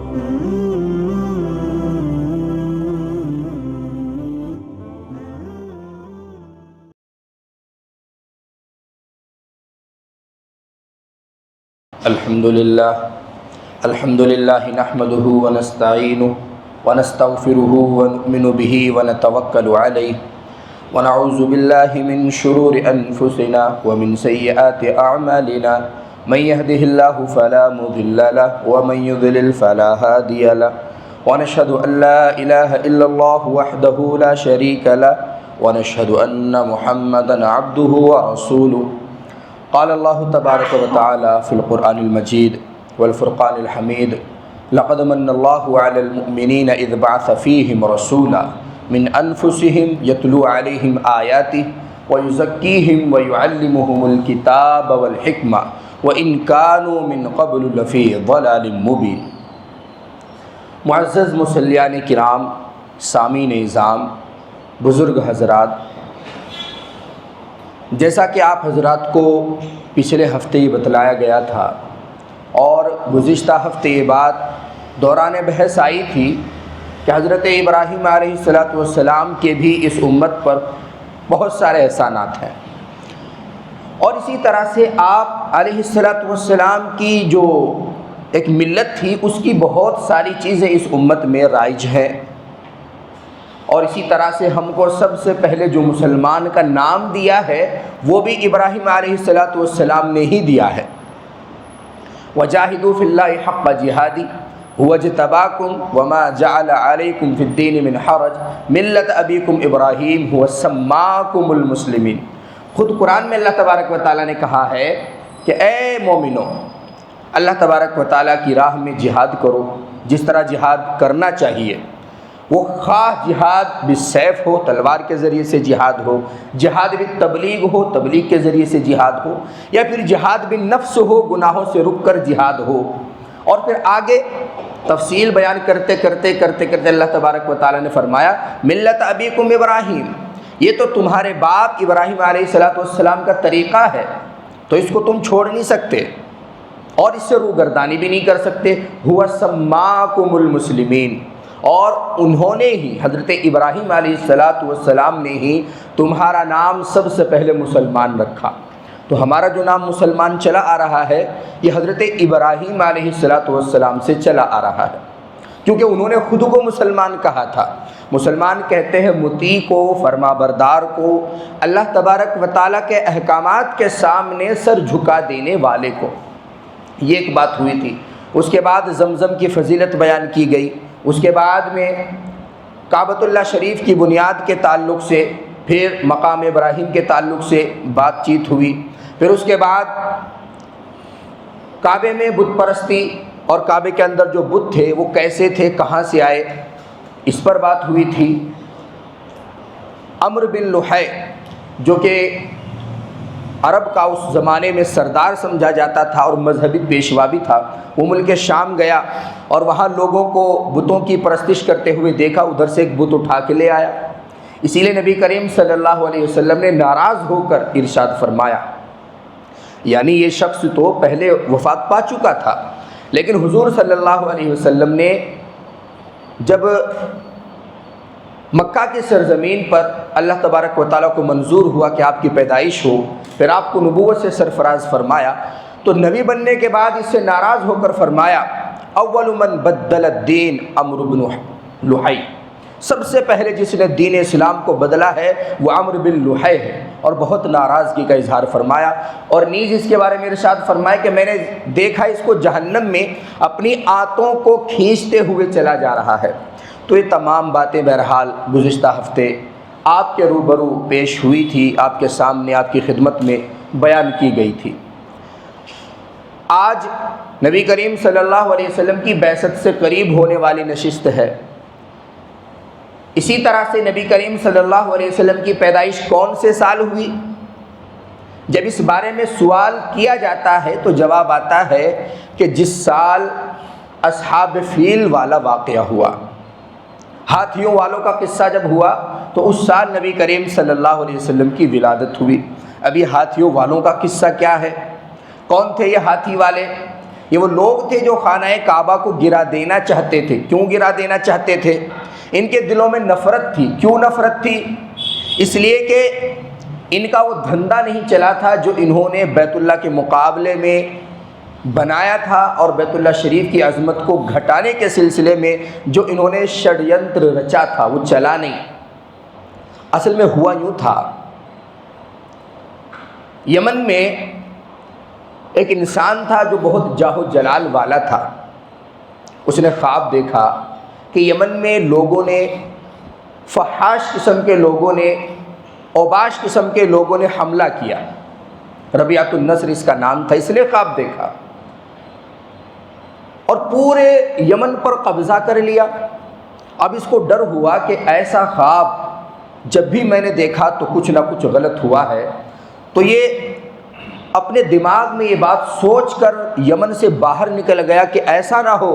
الحمد للہ نحمده ونستعینه ونستغفره ونؤمن به ونتوکل علیہ ونعوذ باللہ من شرور انفسنا ومن سیئات اعمالنا من يهده الله فلا مضل له ومن يضلل فلا هادي له ونشهد ان لا اله الا الله وحده لا شريك له ونشهد ان محمدا عبده ورسوله قال اللہ تبارک و تعالی فی القرآن المجید والفرقان الحمید لقد من اللہ علی المؤمنین اذ بعث فیہم رسولا من انفسہم یتلو علیہم آیاتہ ویزکیہم ویعلمہم الکتاب والحکمہ وإن كانوا من قبل لفی ضلال مبین۔ معزز مصلیان کرام، سامعین اعظام، بزرگ حضرات، جیسا کہ آپ حضرات کو پچھلے ہفتے ہی بتلایا گیا تھا اور گزشتہ ہفتے یہ بات دوران بحث آئی تھی کہ حضرت ابراہیم علیہ السلام کے بھی اس امت پر بہت سارے احسانات ہیں، اور اسی طرح سے آپ علیہ السلام کی جو ایک ملت تھی اس کی بہت ساری چیزیں اس امت میں رائج ہیں، اور اسی طرح سے ہم کو سب سے پہلے جو مسلمان کا نام دیا ہے وہ بھی ابراہیم علیہ السلام نے ہی دیا ہے۔ وَجَاهِدُوا فِي اللَّهِ حَقَّ جِهَادِهِ هُوَ اجْتَبَاكُمْ وَمَا جَعَلَ عَلَيْكُمْ فِي الدِّينِ مِنْ حَرَجٍ مِلَّةَ أَبِيكُمْ إِبْرَاهِيمَ هُوَ سَمَّاكُمُ الْمُسْلِمِينَ۔ خود قرآن میں اللہ تبارک و تعالیٰ نے کہا ہے کہ اے مومنو، اللہ تبارک و تعالیٰ کی راہ میں جہاد کرو، جس طرح جہاد کرنا چاہیے، وہ خواہ جہاد بالسیف ہو، تلوار کے ذریعے سے جہاد ہو، جہاد بالتبلیغ ہو، تبلیغ کے ذریعے سے جہاد ہو، یا پھر جہاد بالنفس ہو، گناہوں سے رک کر جہاد ہو۔ اور پھر آگے تفصیل بیان کرتے کرتے اللہ تبارک و تعالیٰ نے فرمایا ملت ابیکم ابراہیم، یہ تو تمہارے باپ ابراہیم علیہ السلام کا طریقہ ہے، تو اس کو تم چھوڑ نہیں سکتے اور اس سے روگردانی بھی نہیں کر سکتے۔ ہوا سماکم المسلمین، اور انہوں نے ہی، حضرت ابراہیم علیہ السلام نے ہی تمہارا نام سب سے پہلے مسلمان رکھا۔ تو ہمارا جو نام مسلمان چلا آ رہا ہے یہ حضرت ابراہیم علیہ السلام سے چلا آ رہا ہے، کیونکہ انہوں نے خود کو مسلمان کہا تھا۔ مسلمان کہتے ہیں مطیع کو، فرما بردار کو، اللہ تبارک و تعالیٰ کے احکامات کے سامنے سر جھکا دینے والے کو۔ یہ ایک بات ہوئی تھی۔ اس کے بعد زمزم کی فضیلت بیان کی گئی، اس کے بعد میں کعبۃ اللہ شریف کی بنیاد کے تعلق سے، پھر مقام ابراہیم کے تعلق سے بات چیت ہوئی، پھر اس کے بعد کعبے میں بت پرستی اور کعبے کے اندر جو بت تھے وہ کیسے تھے، کہاں سے آئے، اس پر بات ہوئی تھی۔ عمرو بن لحی جو کہ عرب کا اس زمانے میں سردار سمجھا جاتا تھا اور مذہبی پیشوا بھی تھا، وہ ملک شام گیا اور وہاں لوگوں کو بتوں کی پرستش کرتے ہوئے دیکھا، ادھر سے ایک بت اٹھا کے لے آیا۔ اسی لیے نبی کریم صلی اللہ علیہ وسلم نے ناراض ہو کر ارشاد فرمایا، یعنی یہ شخص تو پہلے وفات پا چکا تھا، لیکن حضور صلی اللہ علیہ وسلم نے جب مکہ کی سرزمین پر اللہ تبارک و تعالیٰ کو منظور ہوا کہ آپ کی پیدائش ہو، پھر آپ کو نبوت سے سرفراز فرمایا، تو نبی بننے کے بعد اس سے ناراض ہو کر فرمایا اول من بدل الدین عمرو بن لحی، سب سے پہلے جس نے دین اسلام کو بدلا ہے وہ عمرو بن لحی ہے، اور بہت ناراضگی کا اظہار فرمایا۔ اور نیز اس کے بارے میں ارشاد فرمایا کہ میں نے دیکھا اس کو جہنم میں اپنی آنتوں کو کھینچتے ہوئے چلا جا رہا ہے۔ تو یہ تمام باتیں بہرحال گزشتہ ہفتے آپ کے روبرو پیش ہوئی تھی، آپ کے سامنے، آپ کی خدمت میں بیان کی گئی تھی۔ آج نبی کریم صلی اللہ علیہ وسلم کی بعثت سے قریب ہونے والی نشست ہے۔ اسی طرح سے نبی کریم صلی اللہ علیہ وسلم کی پیدائش کون سے سال ہوئی؟ جب اس بارے میں سوال کیا جاتا ہے تو جواب آتا ہے کہ جس سال اصحاب فیل والا واقعہ ہوا، ہاتھیوں والوں کا قصہ جب ہوا، تو اس سال نبی کریم صلی اللہ علیہ وسلم کی ولادت ہوئی۔ اب یہ ہاتھیوں والوں کا قصہ کیا ہے؟ کون تھے یہ ہاتھی والے؟ یہ وہ لوگ تھے جو خانہ کعبہ کو گرا دینا چاہتے تھے۔ کیوں گرا دینا چاہتے تھے؟ ان کے دلوں میں نفرت تھی۔ کیوں نفرت تھی؟ اس لیے کہ ان کا وہ دھندا نہیں چلا تھا جو انہوں نے بیت اللہ کے مقابلے میں بنایا تھا، اور بیت اللہ شریف کی عظمت کو گھٹانے کے سلسلے میں جو انہوں نے ષڈینتر رچا تھا وہ چلا نہیں۔ اصل میں ہوا یوں تھا، یمن میں ایک انسان تھا جو بہت جاہ و جلال والا تھا۔ اس نے خواب دیکھا کہ یمن میں لوگوں نے، فحاش قسم کے لوگوں نے، اوباش قسم کے لوگوں نے حملہ کیا۔ ربیعۃ النصر اس کا نام تھا۔ اس نے خواب دیکھا اور پورے یمن پر قبضہ کر لیا۔ اب اس کو ڈر ہوا کہ ایسا خواب جب بھی میں نے دیکھا تو کچھ نہ کچھ غلط ہوا ہے، تو یہ اپنے دماغ میں یہ بات سوچ کر یمن سے باہر نکل گیا کہ ایسا نہ ہو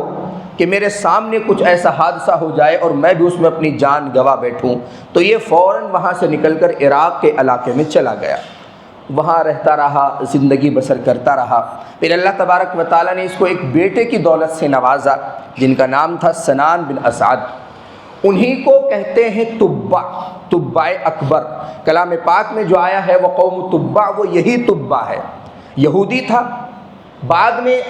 کہ میرے سامنے کچھ ایسا حادثہ ہو جائے اور میں بھی اس میں اپنی جان گنوا بیٹھوں۔ تو یہ فوراً وہاں سے نکل کر عراق کے علاقے میں چلا گیا، وہاں رہتا رہا، زندگی بسر کرتا رہا۔ پھر اللہ تبارک و تعالیٰ نے اس کو ایک بیٹے کی دولت سے نوازا جن کا نام تھا سنان بن اسعد۔ انہی کو کہتے ہیں تبع، تبع اکبر۔ کلام پاک میں جو آیا ہے وہ قوم تبع، وہ یہی تبع ہے۔ یہودی تھا، بعد میں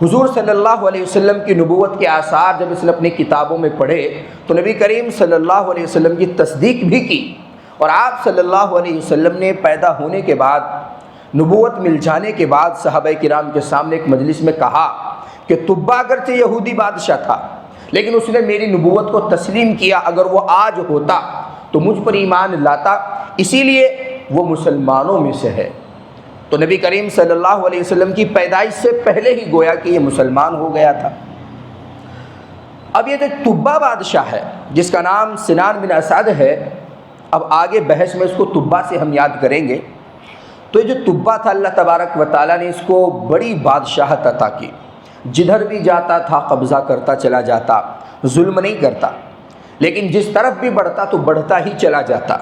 حضور صلی اللہ علیہ وسلم کی نبوت کے آثار جب اس نے اپنی کتابوں میں پڑھے تو نبی کریم صلی اللہ علیہ وسلم کی تصدیق بھی کی، اور آپ صلی اللہ علیہ وسلم نے پیدا ہونے کے بعد، نبوت مل جانے کے بعد صحابہ کرام کے سامنے ایک مجلس میں کہا کہ تبع اگرچہ یہودی بادشاہ تھا لیکن اس نے میری نبوت کو تسلیم کیا، اگر وہ آج ہوتا تو مجھ پر ایمان لاتا، اسی لیے وہ مسلمانوں میں سے ہے۔ تو نبی کریم صلی اللہ علیہ وسلم کی پیدائش سے پہلے ہی گویا کہ یہ مسلمان ہو گیا تھا۔ اب یہ جو تبع بادشاہ ہے جس کا نام سنان بن اسعد ہے، اب آگے بحث میں اس کو تبع سے ہم یاد کریں گے۔ تو یہ جو تبع تھا، اللہ تبارک و تعالیٰ نے اس کو بڑی بادشاہت عطا کی، جدھر بھی جاتا تھا قبضہ کرتا چلا جاتا، ظلم نہیں کرتا، لیکن جس طرف بھی بڑھتا تو بڑھتا ہی چلا جاتا۔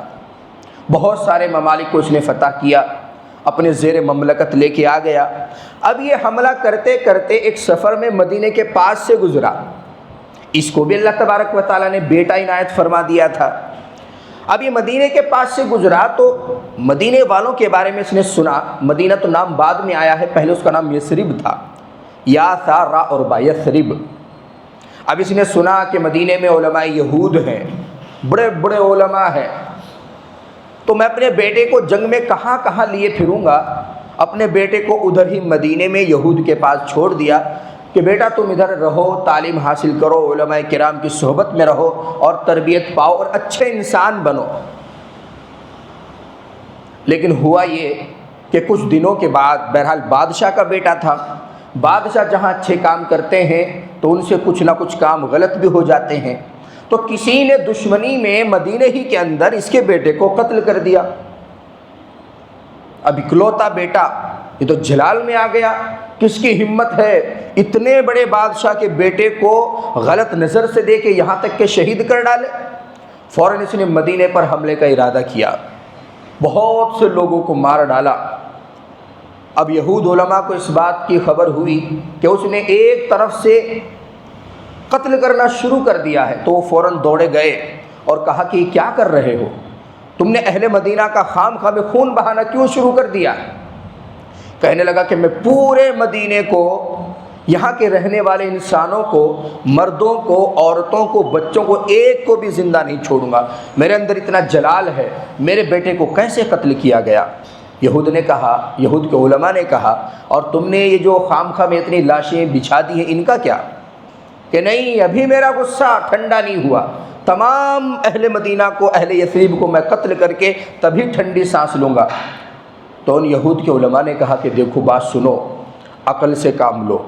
بہت سارے ممالک کو اس نے فتح کیا، اپنے زیر مملکت لے کے آ گیا۔ اب یہ حملہ کرتے کرتے ایک سفر میں مدینے کے پاس سے گزرا، اس کو بھی اللہ تبارک و تعالیٰ نے بیٹا عنایت فرما دیا تھا۔ اب یہ مدینے کے پاس سے گزرا تو مدینے والوں کے بارے میں اس نے سنا۔ مدینہ تو نام بعد میں آیا ہے، پہلے اس کا نام یثرب تھا، یا تھا را اور با، یثرب۔ اب اس نے سنا کہ مدینے میں علماء یہود ہیں، بڑے بڑے علماء ہیں، تو میں اپنے بیٹے کو جنگ میں کہاں کہاں لیے پھروں گا۔ اپنے بیٹے کو ادھر ہی مدینے میں یہود کے پاس چھوڑ دیا کہ بیٹا تم ادھر رہو، تعلیم حاصل کرو، علماء کرام کی صحبت میں رہو اور تربیت پاؤ اور اچھے انسان بنو۔ لیکن ہوا یہ کہ کچھ دنوں کے بعد، بہرحال بادشاہ کا بیٹا تھا، بادشاہ جہاں اچھے کام کرتے ہیں تو ان سے کچھ نہ کچھ کام غلط بھی ہو جاتے ہیں، تو کسی نے دشمنی میں مدینے ہی کے اندر اس کے بیٹے کو قتل کر دیا۔ اب اکلوتا بیٹا، یہ تو جلال میں آ گیا، کس کی ہمت ہے اتنے بڑے بادشاہ کے بیٹے کو غلط نظر سے دے کے یہاں تک کہ شہید کر ڈالے۔ فوراً اس نے مدینے پر حملے کا ارادہ کیا، بہت سے لوگوں کو مار ڈالا۔ اب یہود علماء کو اس بات کی خبر ہوئی کہ اس نے ایک طرف سے قتل کرنا شروع کر دیا ہے، تو وہ فوراً دوڑے گئے اور کہا کہ یہ کیا کر رہے ہو، تم نے اہل مدینہ کا خام خواہ میں خون بہانا کیوں شروع کر دیا؟ کہنے لگا کہ میں پورے مدینے کو، یہاں کے رہنے والے انسانوں کو، مردوں کو، عورتوں کو، بچوں کو، ایک کو بھی زندہ نہیں چھوڑوں گا، میرے اندر اتنا جلال ہے، میرے بیٹے کو کیسے قتل کیا گیا؟ یہود نے کہا، یہود کے علماء نے کہا، اور تم نے یہ جو خام خواہ میں اتنی لاشیں بچھا دی ہیں ان کا کیا؟ کہ نہیں، ابھی میرا غصہ ٹھنڈا نہیں ہوا، تمام اہل مدینہ کو، اہل یثرب کو میں قتل کر کے تبھی ٹھنڈی سانس لوں گا۔ تو ان یہود کے علماء نے کہا کہ دیکھو بات سنو، عقل سے کام لو،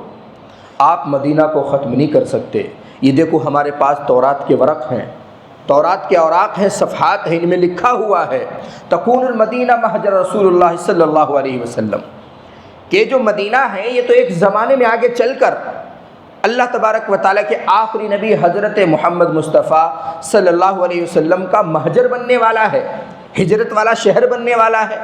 آپ مدینہ کو ختم نہیں کر سکتے، یہ دیکھو ہمارے پاس تورات کے ورق ہیں، تورات کے اوراق ہیں، صفحات ہیں، ان میں لکھا ہوا ہے تکون المدینہ مہجر رسول اللہ صلی اللہ علیہ وسلم، کہ جو مدینہ ہے یہ تو ایک زمانے میں آگے چل کر اللہ تبارک و تعالیٰ کے آخری نبی حضرت محمد مصطفیٰ صلی اللہ علیہ وسلم کا مہجر بننے والا ہے، ہجرت والا شہر بننے والا ہے۔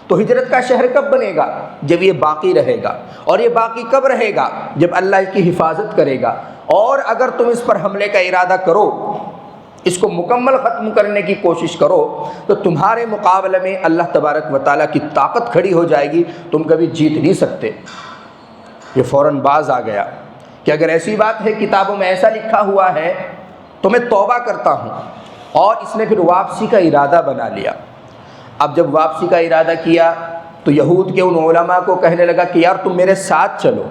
تو ہجرت کا شہر کب بنے گا؟ جب یہ باقی رہے گا، اور یہ باقی کب رہے گا؟ جب اللہ اس کی حفاظت کرے گا۔ اور اگر تم اس پر حملے کا ارادہ کرو، اس کو مکمل ختم کرنے کی کوشش کرو، تو تمہارے مقابلے میں اللہ تبارک و تعالیٰ کی طاقت کھڑی ہو جائے گی، تم کبھی جیت نہیں سکتے۔ یہ فوراً باز آ گیا کہ اگر ایسی بات ہے، کتابوں میں ایسا لکھا ہوا ہے تو میں توبہ کرتا ہوں، اور اس نے پھر واپسی کا ارادہ بنا لیا۔ اب جب واپسی کا ارادہ کیا تو یہود کے ان علماء کو کہنے لگا کہ یار تم میرے ساتھ چلو،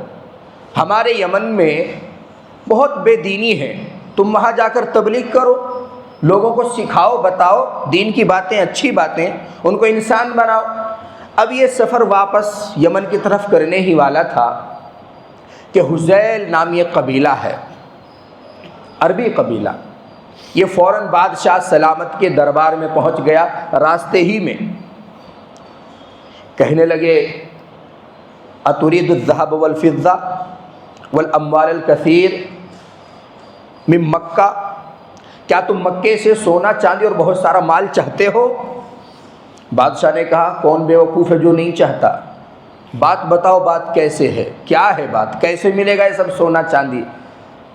ہمارے یمن میں بہت بے دینی ہے، تم وہاں جا کر تبلیغ کرو، لوگوں کو سکھاؤ، بتاؤ دین کی باتیں، اچھی باتیں، ان کو انسان بناؤ۔ اب یہ سفر واپس یمن کی طرف کرنے ہی والا تھا کہ حذیل نامی ایک قبیلہ ہے، عربی قبیلہ، یہ فوراً بادشاہ سلامت کے دربار میں پہنچ گیا۔ راستے ہی میں کہنے لگے اتريد الذهب والفضة والاموال الكثير من مکہ، کیا تم مکے سے سونا چاندی اور بہت سارا مال چاہتے ہو؟ بادشاہ نے کہا کون بیوقوف ہے جو نہیں چاہتا، بات بتاؤ، بات کیسے ہے، کیا ہے بات، کیسے ملے گا یہ سب سونا چاندی؟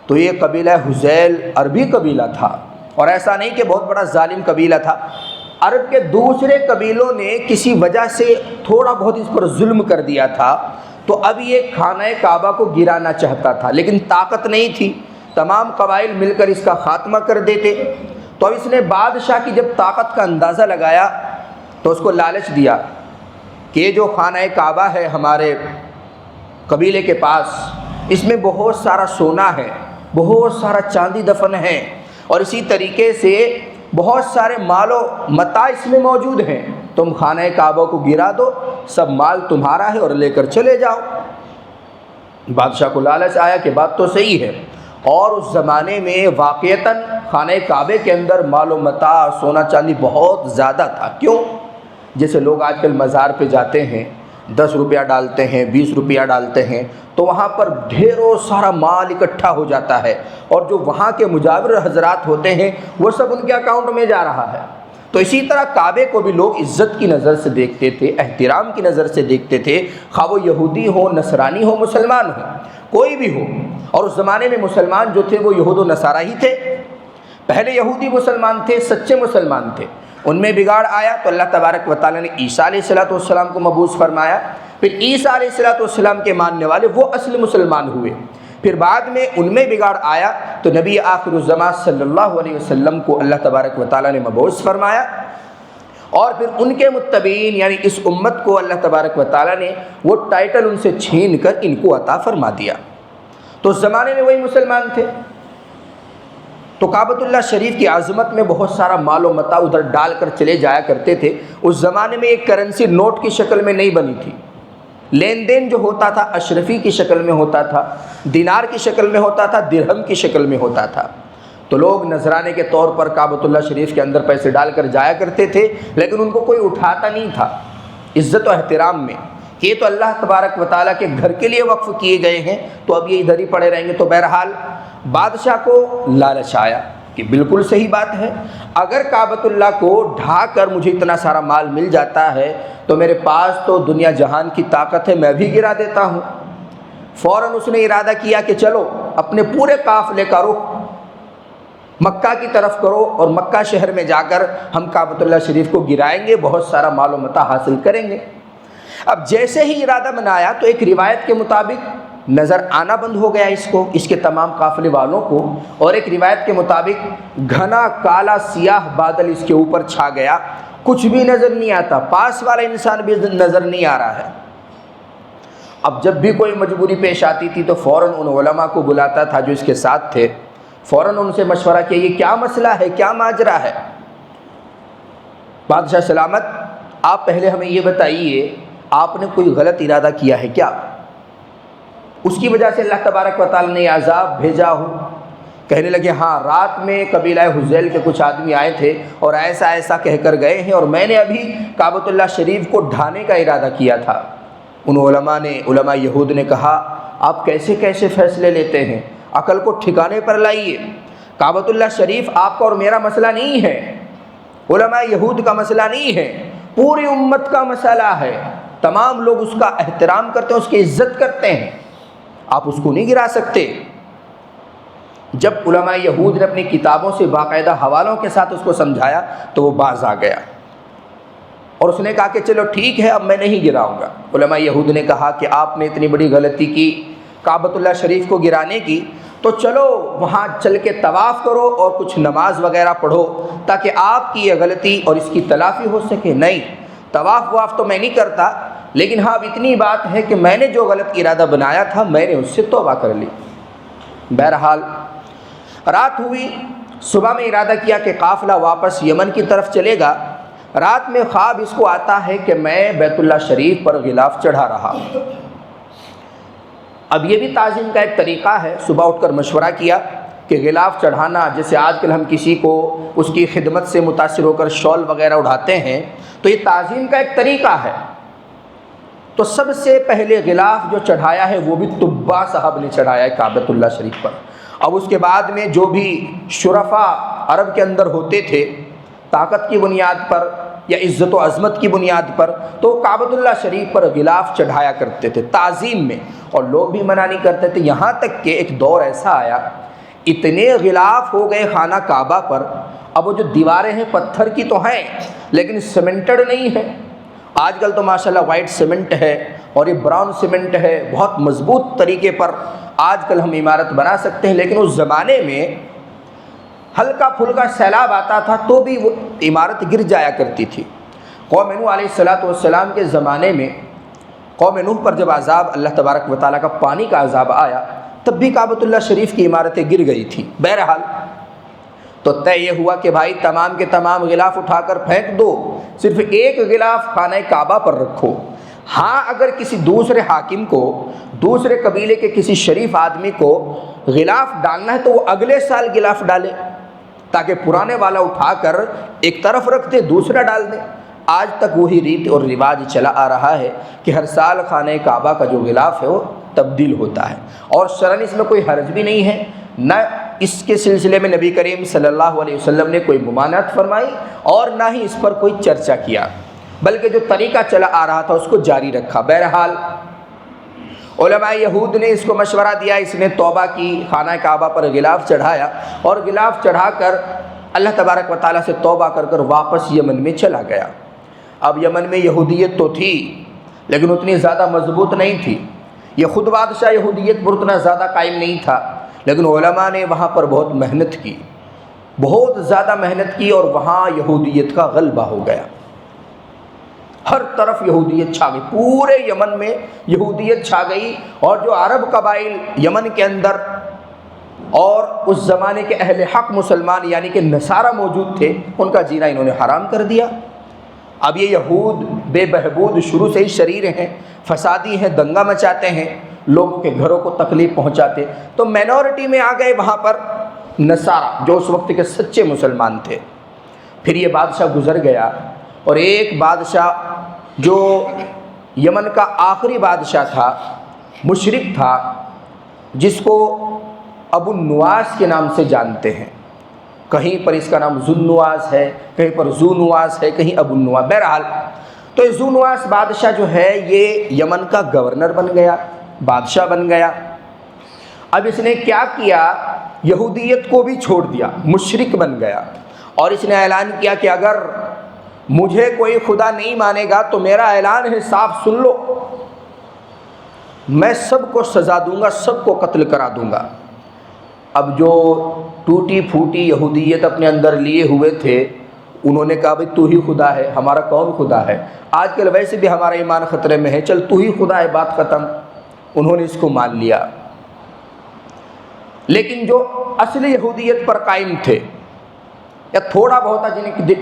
تو یہ قبیلہ حذیل عربی قبیلہ تھا، اور ایسا نہیں کہ بہت بڑا ظالم قبیلہ تھا۔ عرب کے دوسرے قبیلوں نے کسی وجہ سے تھوڑا بہت اس پر ظلم کر دیا تھا، تو اب یہ خانہ کعبہ کو گرانا چاہتا تھا، لیکن طاقت نہیں تھی، تمام قبائل مل کر اس کا خاتمہ کر دیتے۔ تو اب اس نے بادشاہ کی جب طاقت کا اندازہ لگایا تو اس کو لالچ دیا کہ یہ جو خانہ کعبہ ہے ہمارے قبیلے کے پاس، اس میں بہت سارا سونا ہے، بہت سارا چاندی دفن ہے، اور اسی طریقے سے بہت سارے مال و متاع اس میں موجود ہیں، تم خانہ کعبہ کو گرا دو، سب مال تمہارا ہے اور لے کر چلے جاؤ۔ بادشاہ کو لالچ آیا کہ بات تو صحیح ہے، اور اس زمانے میں واقعتاً خانہ کعبے کے اندر مال و متاع، سونا چاندی بہت زیادہ تھا۔ کیوں؟ جیسے لوگ آج کل مزار پہ جاتے ہیں، 10 روپیہ ڈالتے ہیں، 20 روپیہ ڈالتے ہیں، تو وہاں پر ڈھیروں سارا مال اکٹھا ہو جاتا ہے، اور جو وہاں کے مجاور حضرات ہوتے ہیں وہ سب ان کے اکاؤنٹ میں جا رہا ہے۔ تو اسی طرح کعبے کو بھی لوگ عزت کی نظر سے دیکھتے تھے، احترام کی نظر سے دیکھتے تھے، خواہ وہ یہودی ہو، نصرانی ہو، مسلمان ہو، کوئی بھی ہو۔ اور اس زمانے میں مسلمان جو تھے وہ یہود و نصارہ ہی تھے۔ پہلے یہودی مسلمان تھے، سچے مسلمان تھے، ان میں بگاڑ آیا تو اللہ تبارک و تعالیٰ نے عیسیٰ علیہ السلام کو مبعوث فرمایا، پھر عیسیٰ علیہ السلام کے ماننے والے وہ اصل مسلمان ہوئے، پھر بعد میں ان میں بگاڑ آیا تو نبی آخر الزمان صلی اللہ علیہ وسلم کو اللہ تبارک و تعالیٰ نے مبعوث فرمایا، اور پھر ان کے متبعین یعنی اس امت کو اللہ تبارک و تعالیٰ نے وہ ٹائٹل ان سے چھین کر ان کو عطا فرما دیا۔ تو اس زمانے میں وہی مسلمان تھے۔ تو کعبۃ اللہ شریف کی عظمت میں بہت سارا مال و متاع ادھر ڈال کر چلے جایا کرتے تھے۔ اس زمانے میں ایک کرنسی نوٹ کی شکل میں نہیں بنی تھی، لین دین جو ہوتا تھا اشرفی کی شکل میں ہوتا تھا، دینار کی شکل میں ہوتا تھا، درہم کی شکل میں ہوتا تھا۔ تو لوگ نذرانے کے طور پر کعبۃ اللہ شریف کے اندر پیسے ڈال کر جایا کرتے تھے، لیکن ان کو کوئی اٹھاتا نہیں تھا، عزت و احترام میں کہ یہ تو اللہ تبارک و تعالیٰ کے گھر کے لیے وقف کیے گئے ہیں، تو اب یہ ادھر ہی پڑے رہیں گے۔ تو بہرحال بادشاہ کو لالچ آیا کہ بالکل صحیح بات ہے، اگر کعبۃ اللہ کو ڈھا کر مجھے اتنا سارا مال مل جاتا ہے تو میرے پاس تو دنیا جہان کی طاقت ہے، میں بھی گرا دیتا ہوں۔ فوراً اس نے ارادہ کیا کہ چلو اپنے پورے قافلے کا رخ مکہ کی طرف کرو، اور مکہ شہر میں جا کر ہم کعبۃ اللہ شریف کو گرائیں گے، بہت سارا مال و متاع حاصل کریں گے۔ اب جیسے ہی ارادہ بنایا تو ایک روایت کے مطابق نظر آنا بند ہو گیا اس کو، اس کے تمام قافلے والوں کو، اور ایک روایت کے مطابق گھنا کالا سیاہ بادل اس کے اوپر چھا گیا، کچھ بھی نظر نہیں آتا، پاس والا انسان بھی نظر نہیں آ رہا ہے۔ اب جب بھی کوئی مجبوری پیش آتی تھی تو فوراً ان علماء کو بلاتا تھا جو اس کے ساتھ تھے، فوراً ان سے مشورہ کیا یہ کیا مسئلہ ہے، کیا ماجرا ہے۔ بادشاہ سلامت، آپ پہلے ہمیں یہ بتائیے آپ نے کوئی غلط ارادہ کیا ہے کیا، اس کی وجہ سے اللہ تبارک و تعالیٰ نے عذاب بھیجا ہو؟ کہنے لگے ہاں، رات میں قبیلہ حذیل کے کچھ آدمی آئے تھے اور ایسا ایسا کہہ کر گئے ہیں، اور میں نے ابھی کعبۃ اللہ شریف کو ڈھانے کا ارادہ کیا تھا۔ ان علماء یہود نے کہا آپ کیسے کیسے فیصلے لیتے ہیں، عقل کو ٹھکانے پر لائیے، کعبۃ اللہ شریف آپ کا اور میرا مسئلہ نہیں ہے، علماء یہود کا مسئلہ نہیں ہے، پوری امت کا مسئلہ ہے، تمام لوگ اس کا احترام کرتے ہیں، اس کی عزت کرتے ہیں، آپ اس کو نہیں گرا سکتے۔ جب علماء یہود نے اپنی کتابوں سے باقاعدہ حوالوں کے ساتھ اس کو سمجھایا تو وہ باز آ گیا اور اس نے کہا کہ چلو ٹھیک ہے، اب میں نہیں گراؤں گا۔ علماء یہود نے کہا کہ آپ نے اتنی بڑی غلطی کی کعبۃ اللہ شریف کو گرانے کی، تو چلو وہاں چل کے طواف کرو اور کچھ نماز وغیرہ پڑھو تاکہ آپ کی یہ غلطی اور اس کی تلافی ہو سکے۔ نہیں، طواف واف تو میں نہیں کرتا، لیکن ہاں اب اتنی بات ہے کہ میں نے جو غلط ارادہ بنایا تھا میں نے اس سے توبہ کر لی۔ بہرحال رات ہوئی، صبح میں ارادہ کیا کہ قافلہ واپس یمن کی طرف چلے گا۔ رات میں خواب اس کو آتا ہے کہ میں بیت اللہ شریف پر غلاف چڑھا رہا ہوں۔ اب یہ بھی تعظیم کا ایک طریقہ ہے، صبح اٹھ کر مشورہ کیا کہ غلاف چڑھانا، جیسے آج کل ہم کسی کو اس کی خدمت سے متاثر ہو کر شال وغیرہ اڑاتے ہیں، تو یہ تعظیم کا ایک طریقہ ہے۔ تو سب سے پہلے غلاف جو چڑھایا ہے وہ بھی تبع صاحب نے چڑھایا ہے کعبۃ اللہ شریف پر۔ اب اس کے بعد میں جو بھی شرفاء عرب کے اندر ہوتے تھے طاقت کی بنیاد پر یا عزت و عظمت کی بنیاد پر، تو کعبۃ اللہ شریف پر غلاف چڑھایا کرتے تھے تعظیم میں، اور لوگ بھی منع نہیں کرتے تھے۔ یہاں تک کہ ایک دور ایسا آیا، اتنے غلاف ہو گئے خانہ کعبہ پر، اب وہ جو دیواریں ہیں پتھر کی تو ہیں لیکن سیمنٹڈ نہیں ہے۔ آج کل تو ماشاءاللہ وائٹ سیمنٹ ہے اور یہ براؤن سیمنٹ ہے، بہت مضبوط طریقے پر آج کل ہم عمارت بنا سکتے ہیں، لیکن اس زمانے میں ہلکا پھلکا سیلاب آتا تھا تو بھی وہ عمارت گر جایا کرتی تھی۔ قوم نوح علیہ السلام کے زمانے میں قوم نوح پر جب عذاب اللہ تبارک و تعالیٰ کا پانی کا عذاب آیا تب بھی کعبۃ اللہ شریف کی عمارتیں گر گئی تھیں۔ بہرحال تو طے یہ ہوا کہ بھائی تمام کے تمام غلاف اٹھا کر پھینک دو، صرف ایک غلاف خانہ کعبہ پر رکھو۔ ہاں اگر کسی دوسرے حاکم کو، دوسرے قبیلے کے کسی شریف آدمی کو غلاف ڈالنا ہے تو وہ اگلے سال غلاف ڈالے، تاکہ پرانے والا اٹھا کر ایک طرف رکھ دے دوسرا ڈال دے۔ آج تک وہی ریت اور رواج چلا آ رہا ہے کہ ہر سال خانہ کعبہ کا جو غلاف ہے وہ تبدیل ہوتا ہے، اور شرعاً اس میں کوئی حرج بھی نہیں ہے، نہ اس کے سلسلے میں نبی کریم صلی اللہ علیہ وسلم نے کوئی ممانعت فرمائی اور نہ ہی اس پر کوئی چرچا کیا، بلکہ جو طریقہ چلا آ رہا تھا اس کو جاری رکھا۔ بہرحال علماء یہود نے اس کو مشورہ دیا، اس نے توبہ کی، خانہ کعبہ پر غلاف چڑھایا اور غلاف چڑھا کر اللہ تبارک و تعالیٰ سے توبہ کر کر واپس یمن میں چلا گیا۔ اب یمن میں یہودیت تو تھی لیکن اتنی زیادہ مضبوط نہیں تھی، یہ خود بادشاہ یہودیت پر اتنا زیادہ قائم نہیں تھا، لیکن علماء نے وہاں پر بہت محنت کی، بہت زیادہ محنت کی، اور وہاں یہودیت کا غلبہ ہو گیا۔ ہر طرف یہودیت چھا گئی، پورے یمن میں یہودیت چھا گئی، اور جو عرب قبائل یمن کے اندر اور اس زمانے کے اہل حق مسلمان یعنی کہ نصارہ موجود تھے، ان کا جینا انہوں نے حرام کر دیا۔ اب یہ یہود بے بہبود شروع سے ہی شریر ہیں، فسادی ہیں، دنگا مچاتے ہیں، لوگوں کے گھروں کو تکلیف پہنچاتے، تو مینورٹی میں آ گئے وہاں پر نصارہ جو اس وقت کے سچے مسلمان تھے۔ پھر یہ بادشاہ گزر گیا، اور ایک بادشاہ جو یمن کا آخری بادشاہ تھا، مشرک تھا، جس کو ابو النواس کے نام سے جانتے ہیں، کہیں پر اس کا نام ذو النواس ہے، کہیں پر ذو نواس ہے، کہیں ابو النواس۔ بہرحال تو یہ ذو نواس بادشاہ جو ہے یہ یمن کا گورنر بن گیا، بادشاہ بن گیا۔ اب اس نے کیا کیا، یہودیت کو بھی چھوڑ دیا، مشرک بن گیا، اور اس نے اعلان کیا کہ اگر مجھے کوئی خدا نہیں مانے گا تو میرا اعلان ہے، صاف سن لو، میں سب کو سزا دوں گا، سب کو قتل کرا دوں گا۔ اب جو ٹوٹی پھوٹی یہودیت اپنے اندر لیے ہوئے تھے انہوں نے کہا بھئی تو ہی خدا ہے، ہمارا کون خدا ہے، آج کل ویسے بھی ہمارا ایمان خطرے میں ہے، چل تو ہی خدا ہے، بات ختم۔ انہوں نے اس کو مان لیا، لیکن جو اصل یہودیت پر قائم تھے یا تھوڑا بہت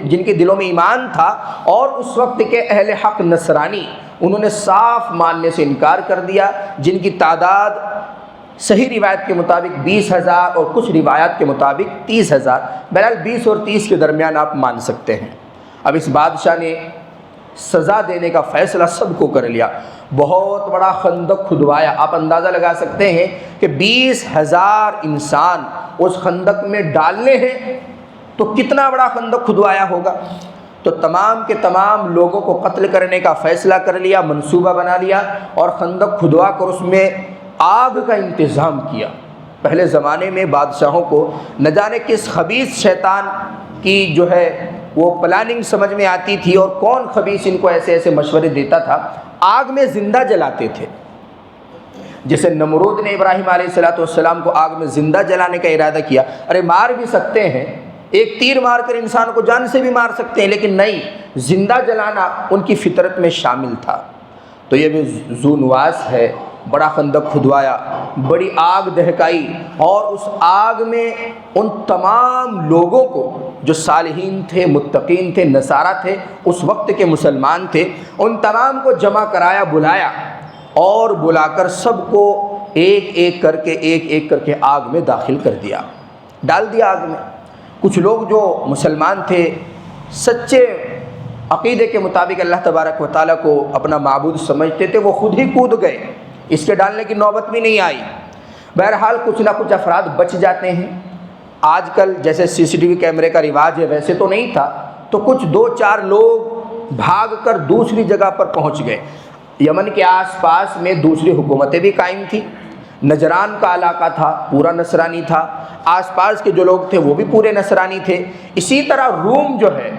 جن کے دلوں میں ایمان تھا، اور اس وقت کے اہل حق نصرانی، انہوں نے صاف ماننے سے انکار کر دیا، جن کی تعداد صحیح روایت کے مطابق 20,000 اور کچھ روایات کے مطابق 30,000، بہرحال 20 اور 30 کے درمیان آپ مان سکتے ہیں۔ اب اس بادشاہ نے سزا دینے کا فیصلہ سب کو کر لیا، بہت بڑا خندق کھدوایا۔ آپ اندازہ لگا سکتے ہیں کہ 20,000 انسان اس خندق میں ڈالنے ہیں تو کتنا بڑا خندق کھدوایا ہوگا۔ تو تمام کے تمام لوگوں کو قتل کرنے کا فیصلہ کر لیا، منصوبہ بنا لیا اور خندق کھدوا کر اس میں آگ کا انتظام کیا۔ پہلے زمانے میں بادشاہوں کو نہ جانے کس خبیث شیطان کی جو ہے وہ پلاننگ سمجھ میں آتی تھی، اور کون خبیث ان کو ایسے ایسے مشورے دیتا تھا، آگ میں زندہ جلاتے تھے۔ جیسے نمرود نے ابراہیم علیہ السلام کو آگ میں زندہ جلانے کا ارادہ کیا، ارے مار بھی سکتے ہیں، ایک تیر مار کر انسان کو جان سے بھی مار سکتے ہیں، لیکن نہیں، زندہ جلانا ان کی فطرت میں شامل تھا۔ تو یہ بھی ذو نواس ہے، بڑا خندق کھدوایا، بڑی آگ دہکائی، اور اس آگ میں ان تمام لوگوں کو جو صالحین تھے، متقین تھے، نصارہ تھے، اس وقت کے مسلمان تھے، ان تمام کو جمع کرایا، بلایا، اور بلا کر سب کو ایک ایک کر کے آگ میں داخل کر دیا، ڈال دیا آگ میں۔ کچھ لوگ جو مسلمان تھے، سچے عقیدے کے مطابق اللہ تبارک و تعالیٰ کو اپنا معبود سمجھتے تھے، وہ خود ہی کود گئے، اس کے ڈالنے کی نوبت بھی نہیں آئی۔ بہرحال کچھ نہ کچھ افراد بچ جاتے ہیں۔ آج کل جیسے CCTV کیمرے کا رواج ہے ویسے تو نہیں تھا، تو کچھ 2-4 لوگ بھاگ کر دوسری جگہ پر پہنچ گئے۔ یمن کے آس پاس میں دوسری حکومتیں بھی قائم تھیں، نجران کا علاقہ تھا، پورا نصرانی تھا، آس پاس کے جو لوگ تھے وہ بھی پورے نصرانی تھے۔ اسی طرح روم جو ہے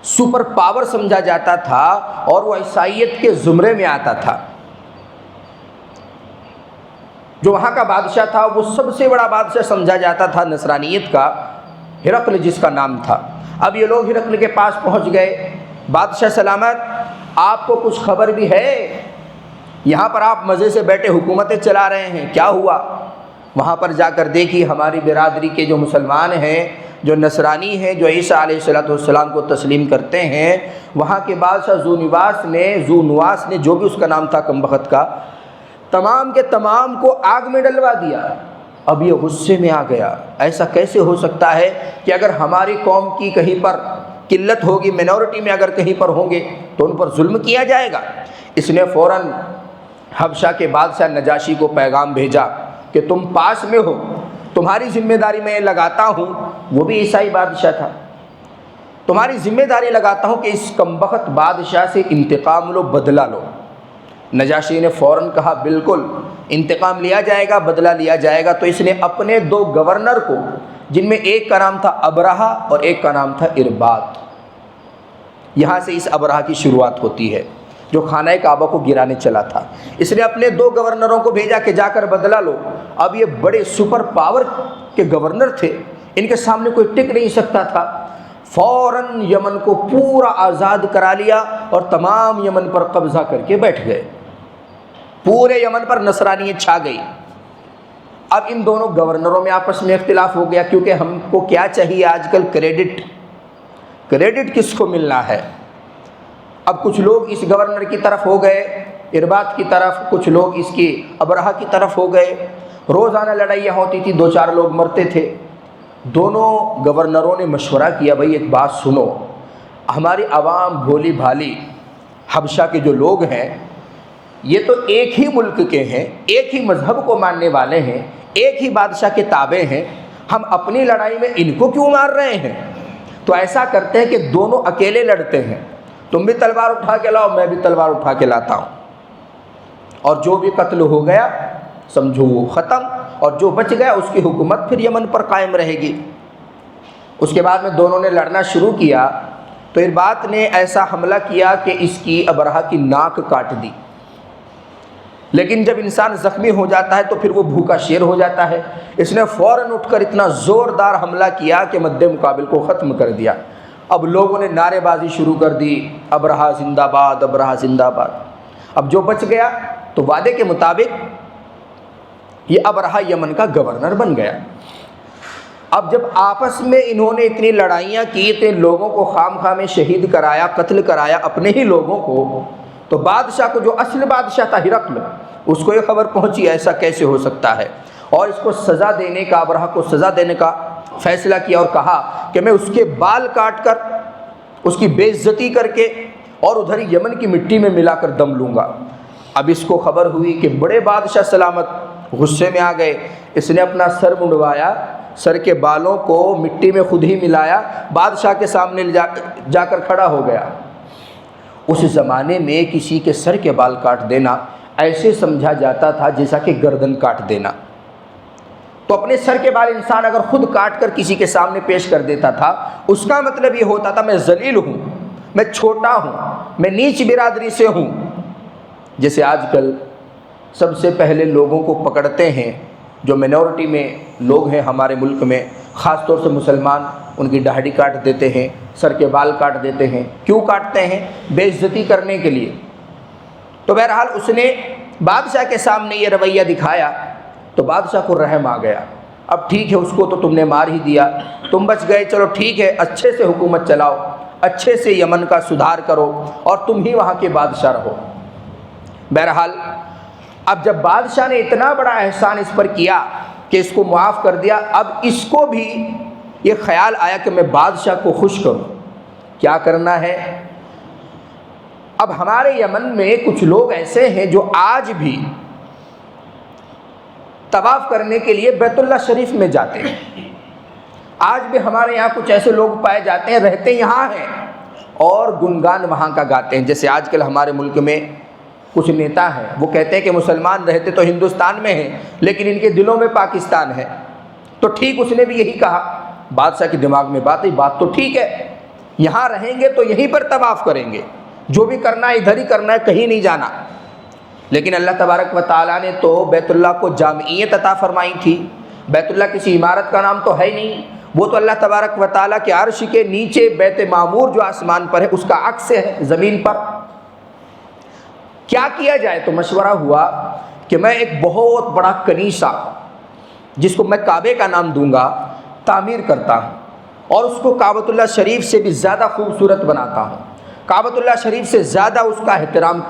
سپر پاور سمجھا جاتا تھا، اور وہ عیسائیت کے زمرے میں آتا تھا۔ جو وہاں کا بادشاہ تھا وہ سب سے بڑا بادشاہ سمجھا جاتا تھا نصرانیت کا، ہرقل جس کا نام تھا۔ اب یہ لوگ ہرقل کے پاس پہنچ گئے، بادشاہ سلامت، آپ کو کچھ خبر بھی ہے؟ یہاں پر آپ مزے سے بیٹھے حکومتیں چلا رہے ہیں، کیا ہوا؟ وہاں پر جا کر دیکھی ہماری برادری کے جو مسلمان ہیں، جو نصرانی ہیں، جو عیسیٰ علیہ السلام کو تسلیم کرتے ہیں، وہاں کے بادشاہ ذو نواس نے جو بھی اس کا نام تھا کمبخت کا، تمام کے تمام کو آگ میں ڈلوا دیا۔ اب یہ غصے میں آ گیا، ایسا کیسے ہو سکتا ہے کہ اگر ہماری قوم کی کہیں پر قلت ہوگی، مینورٹی میں اگر کہیں پر ہوں گے تو ان پر ظلم کیا جائے گا۔ اس نے فوراً حبشہ کے بادشاہ نجاشی کو پیغام بھیجا کہ تم پاس میں ہو، تمہاری ذمہ داری میں لگاتا ہوں، وہ بھی عیسائی بادشاہ تھا، تمہاری ذمہ داری لگاتا ہوں کہ اس کمبخت بادشاہ سے انتقام لو، بدلہ لو۔ نجاشی نے فوراً کہا بالکل انتقام لیا جائے گا، بدلہ لیا جائے گا۔ تو اس نے اپنے 2 گورنر کو، جن میں ایک کا نام تھا ابرہہ اور ایک کا نام تھا ارباط، یہاں سے اس ابرہہ کی شروعات ہوتی ہے جو خانہ کعبہ کو گرانے چلا تھا۔ اس نے اپنے 2 گورنروں کو بھیجا کہ جا کر بدلہ لو۔ اب یہ بڑے سپر پاور کے گورنر تھے، ان کے سامنے کوئی ٹک نہیں سکتا تھا۔ فوراً یمن کو پورا آزاد کرا لیا اور تمام یمن پر قبضہ کر کے بیٹھ گئے، پورے یمن پر نصرانیت چھا گئی۔ اب ان دونوں گورنروں میں آپس میں اختلاف ہو گیا، کیونکہ ہم کو کیا چاہیے آج کل؟ کریڈٹ کس کو ملنا ہے؟ اب کچھ لوگ اس گورنر کی طرف ہو گئے، ارباط کی طرف، کچھ لوگ اس کی ابرہہ کی طرف ہو گئے۔ روزانہ لڑائیاں ہوتی تھی، 2-4 لوگ مرتے تھے۔ دونوں گورنروں نے مشورہ کیا، بھائی ایک بات سنو، ہماری عوام بھولی بھالی حبشہ کے جو لوگ ہیں، یہ تو ایک ہی ملک کے ہیں، ایک ہی مذہب کو ماننے والے ہیں، ایک ہی بادشاہ کے تابع ہیں، ہم اپنی لڑائی میں ان کو کیوں مار رہے ہیں؟ تو ایسا کرتے ہیں کہ دونوں اکیلے لڑتے ہیں، تم بھی تلوار اٹھا کے لاؤ، میں بھی تلوار اٹھا کے لاتا ہوں، اور جو بھی قتل ہو گیا سمجھو وہ ختم، اور جو بچ گیا اس کی حکومت پھر یمن پر قائم رہے گی۔ اس کے بعد میں دونوں نے لڑنا شروع کیا، تو ارباط نے ایسا حملہ کیا کہ اس کی ابرہہ کی ناک کاٹ دی۔ لیکن جب انسان زخمی ہو جاتا ہے تو پھر وہ بھوکا شیر ہو جاتا ہے۔ اس نے فوراً اٹھ کر اتنا زوردار حملہ کیا کہ مد مقابل کو ختم کر دیا۔ اب لوگوں نے نعرے بازی شروع کر دی، ابرہہ زندہ باد، ابرہہ زندہ باد۔ اب جو بچ گیا تو وعدے کے مطابق یہ ابرہہ یمن کا گورنر بن گیا۔ اب جب آپس میں انہوں نے اتنی لڑائیاں کی، تو لوگوں کو خام خواہ میں شہید کرایا، قتل کرایا، اپنے ہی لوگوں کو، تو بادشاہ کو، جو اصل بادشاہ تھا ہرقل، اس کو یہ خبر پہنچی ایسا کیسے ہو سکتا ہے، اور اس کو سزا دینے کا، ابرہہ کو سزا دینے کا فیصلہ کیا، اور کہا کہ میں اس کے بال کاٹ کر، اس کی بے عزتی کر کے، اور ادھر یمن کی مٹی میں ملا کر دم لوں گا۔ اب اس کو خبر ہوئی کہ بڑے بادشاہ سلامت غصے میں آ گئے، اس نے اپنا سر منڈوایا، سر کے بالوں کو مٹی میں خود ہی ملایا، بادشاہ کے سامنے جا کر کھڑا ہو گیا۔ اس زمانے میں کسی کے سر کے بال کاٹ دینا ایسے سمجھا جاتا تھا جیسا کہ گردن کاٹ دینا۔ تو اپنے سر کے بال انسان اگر خود کاٹ کر کسی کے سامنے پیش کر دیتا تھا، اس کا مطلب یہ ہوتا تھا میں ذلیل ہوں، میں چھوٹا ہوں، میں نیچ برادری سے ہوں۔ جیسے آج کل سب سے پہلے لوگوں کو پکڑتے ہیں، جو مینورٹی میں لوگ ہیں ہمارے ملک میں، خاص طور سے مسلمان، ان کی داڑھی کاٹ دیتے ہیں، سر کے بال کاٹ دیتے ہیں۔ کیوں کاٹتے ہیں؟ بے عزتی کرنے کے لیے۔ تو بہرحال اس نے بادشاہ کے سامنے یہ رویہ دکھایا تو بادشاہ کو رحم آ گیا۔ اب ٹھیک ہے، اس کو تو تم نے مار ہی دیا، تم بچ گئے، چلو ٹھیک ہے، اچھے سے حکومت چلاؤ، اچھے سے یمن کا سدھار کرو اور تم ہی وہاں کے بادشاہ رہو۔ بہرحال اب جب بادشاہ نے اتنا بڑا احسان اس پر کیا کہ اس کو معاف کر دیا، اب اس کو بھی یہ خیال آیا کہ میں بادشاہ کو خوش کروں۔ کیا کرنا ہے؟ اب ہمارے یمن میں کچھ لوگ ایسے ہیں جو آج بھی طواف کرنے کے لیے بیت اللہ شریف میں جاتے ہیں۔ آج بھی ہمارے یہاں کچھ ایسے لوگ پائے جاتے ہیں، رہتے یہاں ہیں اور گنگان وہاں کا گاتے ہیں۔ جیسے آج کل ہمارے ملک میں کچھ نیتا ہیں، وہ کہتے ہیں کہ مسلمان رہتے تو ہندوستان میں ہیں لیکن ان کے دلوں میں پاکستان ہے۔ تو ٹھیک اس نے بھی یہی کہا، بادشاہ کے دماغ میں بات تو ٹھیک ہے، یہاں رہیں گے تو یہیں پر طواف کریں گے، جو بھی کرنا ہے ادھر ہی کرنا ہے، کہیں نہیں جانا۔ لیکن اللہ تبارک و تعالیٰ نے تو بیت اللہ کو جامعیت عطا فرمائی تھی۔ بیت اللہ کسی عمارت کا نام تو ہے ہی نہیں، وہ تو اللہ تبارک و تعالیٰ کے عرش کے نیچے بیت معمور جو آسمان پر ہے اس کا عکس ہے زمین پر۔ کیا کیا جائے؟ تو مشورہ ہوا کہ میں ایک بہت بڑا کنیسہ، جس کو میں کعبے کا نام دوں گا، تعمیر کرتا ہوں اور اس کو کعبۃ اللہ شریف سے بھی زیادہ خوبصورت بناتا ہوں، کعبۃ اللہ شریف سے زیادہ اس کا احترام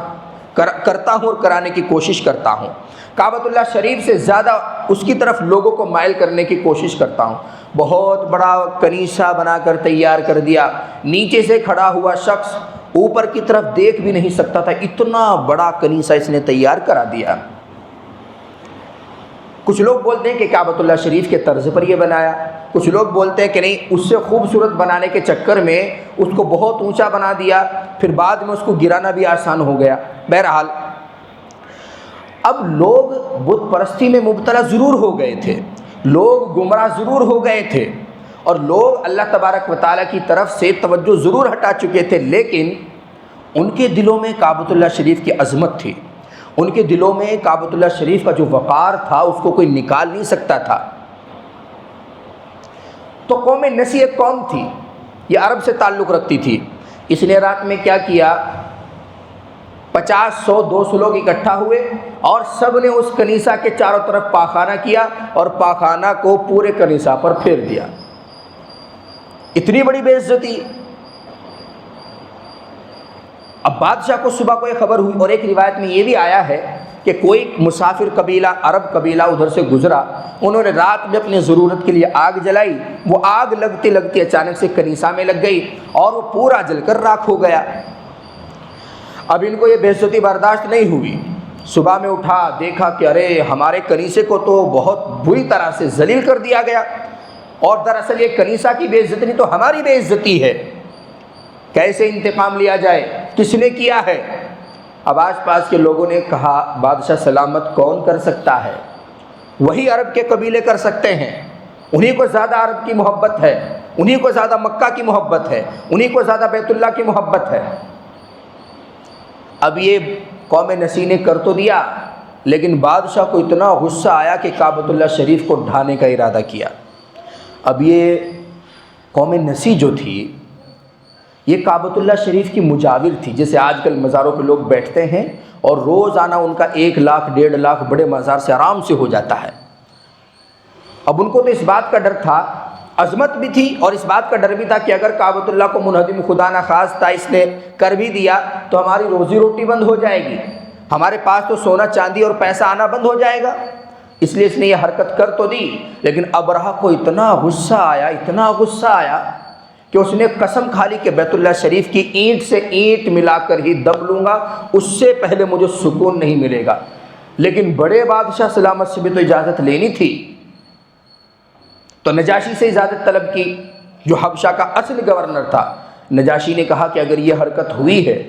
کرتا ہوں اور کرانے کی کوشش کرتا ہوں، کعبۃ اللہ شریف سے زیادہ اس کی طرف لوگوں کو مائل کرنے کی کوشش کرتا ہوں۔ بہت بڑا کنیسہ بنا کر تیار کر دیا، نیچے سے کھڑا ہوا شخص اوپر کی طرف دیکھ بھی نہیں سکتا تھا، اتنا بڑا کنیسہ اس نے تیار کرا دیا۔ کچھ لوگ بولتے ہیں کہ کعبۃ اللہ شریف کے طرز پر یہ بنایا، کچھ لوگ بولتے ہیں کہ نہیں، اس سے خوبصورت بنانے کے چکر میں اس کو بہت اونچا بنا دیا، پھر بعد میں اس کو گرانا بھی آسان ہو گیا۔ بہرحال اب لوگ بت پرستی میں مبتلا ضرور ہو گئے تھے، لوگ گمراہ ضرور ہو گئے تھے اور لوگ اللہ تبارک و تعالیٰ کی طرف سے توجہ ضرور ہٹا چکے تھے، لیکن ان کے دلوں میں کعبۃ اللہ شریف کی عظمت تھی، ان کے دلوں میں کعبۃ اللہ شریف کا جو وقار تھا اس کو کوئی نکال نہیں سکتا تھا۔ تو قوم نسی ایک قوم تھی، یہ عرب سے تعلق رکھتی تھی، اس نے رات میں کیا کیا، 50 100 200 لوگ اکٹھا ہوئے اور سب نے اس کنیسہ کے چاروں طرف پاخانہ کیا اور پاخانہ کو پورے کنیسہ پر پھیر دیا۔ اتنی بڑی بے عزتی۔ اب بادشاہ کو صبح کو یہ خبر ہوئی، اور ایک روایت میں یہ بھی آیا ہے کہ کوئی مسافر قبیلہ، عرب قبیلہ ادھر سے گزرا، انہوں نے رات میں اپنی ضرورت کے لیے آگ جلائی، وہ آگ لگتے لگتے اچانک سے کنیسہ میں لگ گئی اور وہ پورا جل کر راکھ ہو گیا۔ اب ان کو یہ بے عزتی برداشت نہیں ہوئی، صبح میں اٹھا، دیکھا کہ ارے ہمارے کنیسے کو تو بہت بری طرح سے ذلیل کر دیا گیا، اور دراصل یہ کنیسہ کی بے عزتی نہیں تو ہماری بے عزتی ہے، کیسے انتقام لیا جائے، کس نے کیا ہے؟ اب آس پاس کے لوگوں نے کہا بادشاہ سلامت کون کر سکتا ہے؟ وہی عرب کے قبیلے کر سکتے ہیں، انہی کو زیادہ عرب کی محبت ہے، انہی کو زیادہ مکہ کی محبت ہے، انہی کو زیادہ بیت اللہ کی محبت ہے۔ اب یہ قوم نسی نے کر تو دیا، لیکن بادشاہ کو اتنا غصہ آیا کہ کعبۃ اللہ شریف کو ڈھانے کا ارادہ کیا۔ اب یہ قوم نسی جو تھی یہ کعبۃ اللہ شریف کی مجاور تھی، جیسے آج کل مزاروں پہ لوگ بیٹھتے ہیں اور روزانہ ان کا 1 لاکھ 1.5 لاکھ بڑے مزار سے آرام سے ہو جاتا ہے۔ اب ان کو تو اس بات کا ڈر تھا، عظمت بھی تھی اور اس بات کا ڈر بھی تھا کہ اگر کعبۃ اللہ کو منہدم خدا نخواستہ اس نے کر بھی دیا تو ہماری روزی روٹی بند ہو جائے گی، ہمارے پاس تو سونا چاندی اور پیسہ آنا بند ہو جائے گا، اس لیے اس نے یہ حرکت کر تو دی۔ لیکن ابرہہ کو اتنا غصہ آیا، اتنا غصہ آیا کہ اس نے قسم کھا لی کہ بیت اللہ شریف کی اینٹ سے اینٹ ملا کر ہی دم لوں گا، اس سے پہلے مجھے سکون نہیں ملے گا۔ لیکن بڑے بادشاہ سلامت سے بھی تو اجازت لینی تھی۔ تو نجاشی سے اجازت طلب کی، جو حبشہ کا اصل گورنر تھا۔ نجاشی نے کہا کہ اگر یہ حرکت ہوئی ہے،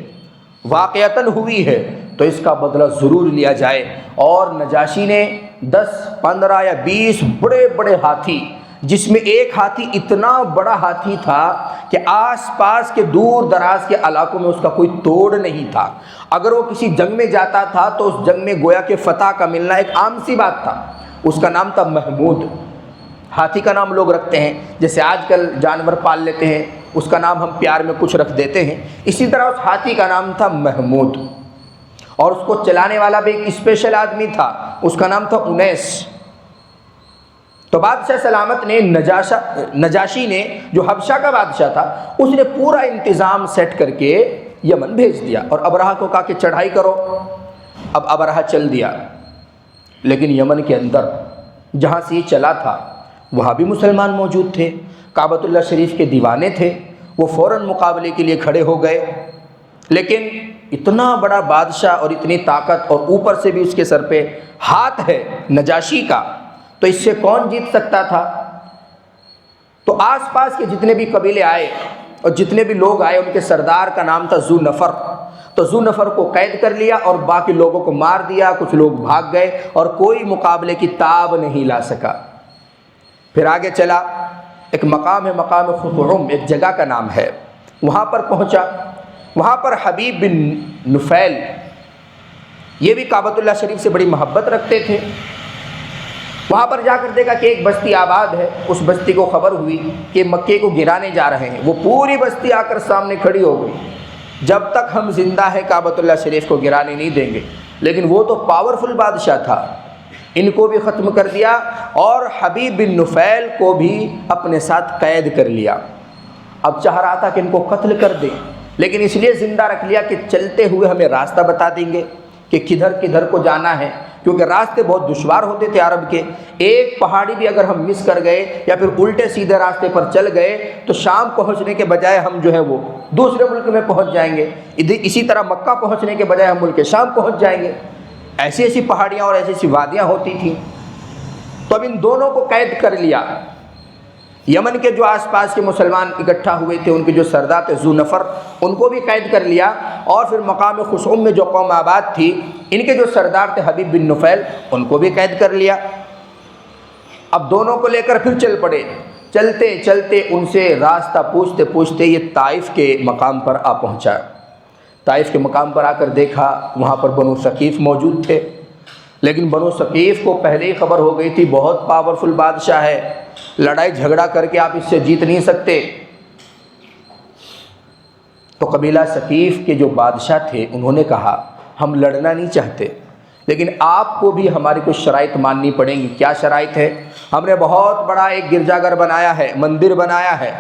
واقعتاً ہوئی ہے، تو اس کا بدلہ ضرور لیا جائے۔ اور نجاشی نے 10 15 یا 20 بڑے بڑے ہاتھی، جس میں ایک ہاتھی اتنا بڑا ہاتھی تھا کہ آس پاس کے دور دراز کے علاقوں میں اس کا کوئی توڑ نہیں تھا۔ اگر وہ کسی جنگ میں جاتا تھا تو اس جنگ میں گویا کہ فتح کا ملنا ایک عام سی بات تھا۔ اس کا نام تھا محمود۔ ہاتھی کا نام لوگ رکھتے ہیں، جیسے آج کل جانور پال لیتے ہیں، اس کا نام ہم پیار میں کچھ رکھ دیتے ہیں، اسی طرح اس ہاتھی کا نام تھا محمود۔ اور اس کو چلانے والا بھی ایک اسپیشل آدمی تھا، اس کا نام تھا انیس۔ تو بادشاہ سلامت نے نجاشی نے، جو حبشہ کا بادشاہ تھا، اس نے پورا انتظام سیٹ کر کے یمن بھیج دیا اور ابرہہ کو کہا کہ چڑھائی کرو۔ اب ابرہہ چل دیا، لیکن یمن کے اندر جہاں سے یہ چلا تھا وہاں بھی مسلمان موجود تھے، کعبۃ اللہ شریف کے دیوانے تھے، وہ فوراً مقابلے کے لیے کھڑے ہو گئے۔ لیکن اتنا بڑا بادشاہ اور اتنی طاقت، اور اوپر سے بھی اس کے سر پہ ہاتھ ہے نجاشی کا، تو اس سے کون جیت سکتا تھا؟ تو آس پاس کے جتنے بھی قبیلے آئے اور جتنے بھی لوگ آئے، ان کے سردار کا نام تھا ذو نفر۔ تو ذو نفر کو قید کر لیا اور باقی لوگوں کو مار دیا، کچھ لوگ بھاگ گئے اور کوئی مقابلے کی تاب نہیں لا سکا۔ پھر آگے چلا، ایک مقام ہے، مقام خثعم، ایک جگہ کا نام ہے، وہاں پر پہنچا۔ وہاں پر حبیب بن نفیل، یہ بھی کعبۃ اللہ شریف سے بڑی محبت رکھتے تھے۔ وہاں پر جا کر دیکھا کہ ایک بستی آباد ہے، اس بستی کو خبر ہوئی کہ مکے کو گرانے جا رہے ہیں۔ وہ پوری بستی آ کر سامنے کھڑی ہو گئی، جب تک ہم زندہ ہیں کعبۃ اللہ شریف کو گرانے نہیں دیں گے۔ لیکن وہ تو پاورفل بادشاہ تھا، ان کو بھی ختم کر دیا اور حبیب بن نفیل کو بھی اپنے ساتھ قید کر لیا۔ اب چاہ رہا تھا کہ ان کو قتل کر دیں، لیکن اس لیے زندہ رکھ لیا کہ چلتے ہوئے ہمیں راستہ بتا دیں گے کہ کدھر کدھر کو جانا ہے، کیونکہ راستے بہت دشوار ہوتے تھے عرب کے۔ ایک پہاڑی بھی اگر ہم مس کر گئے یا پھر الٹے سیدھے راستے پر چل گئے تو شام پہنچنے کے بجائے ہم جو ہے وہ دوسرے ملک میں پہنچ جائیں گے، اسی طرح مکہ پہنچنے کے بجائے ہم ملک شام پہنچ جائیں گے۔ ایسی ایسی پہاڑیاں اور ایسی ایسی وادیاں ہوتی تھیں۔ تو اب ان دونوں کو قید کر لیا۔ یمن کے جو آس پاس کے مسلمان اکٹھا ہوئے تھے، ان کے جو سردار تھے ذو نفر، ان کو بھی قید کر لیا، اور پھر مقام خثعم میں جو قوم آباد تھی، ان کے جو سردار تھے حبیب بن نفیل، ان کو بھی قید کر لیا۔ اب دونوں کو لے کر پھر چل پڑے۔ چلتے چلتے ان سے راستہ پوچھتے پوچھتے یہ طائف کے مقام پر آ پہنچا۔ طائف کے مقام پر آ کر دیکھا وہاں پر بنو ثقیف موجود تھے، لیکن بنو ثقیف کو پہلے ہی خبر ہو گئی تھی بہت پاورفل بادشاہ ہے، لڑائی جھگڑا کر کے آپ اس سے جیت نہیں سکتے۔ تو قبیلہ ثقیف کے جو بادشاہ تھے انہوں نے کہا ہم لڑنا نہیں چاہتے، لیکن آپ کو بھی ہماری کچھ شرائط ماننی پڑیں گی۔ کیا شرائط ہے؟ ہم نے بہت بڑا ایک گرجا گھر بنایا ہے، مندر بنایا ہے،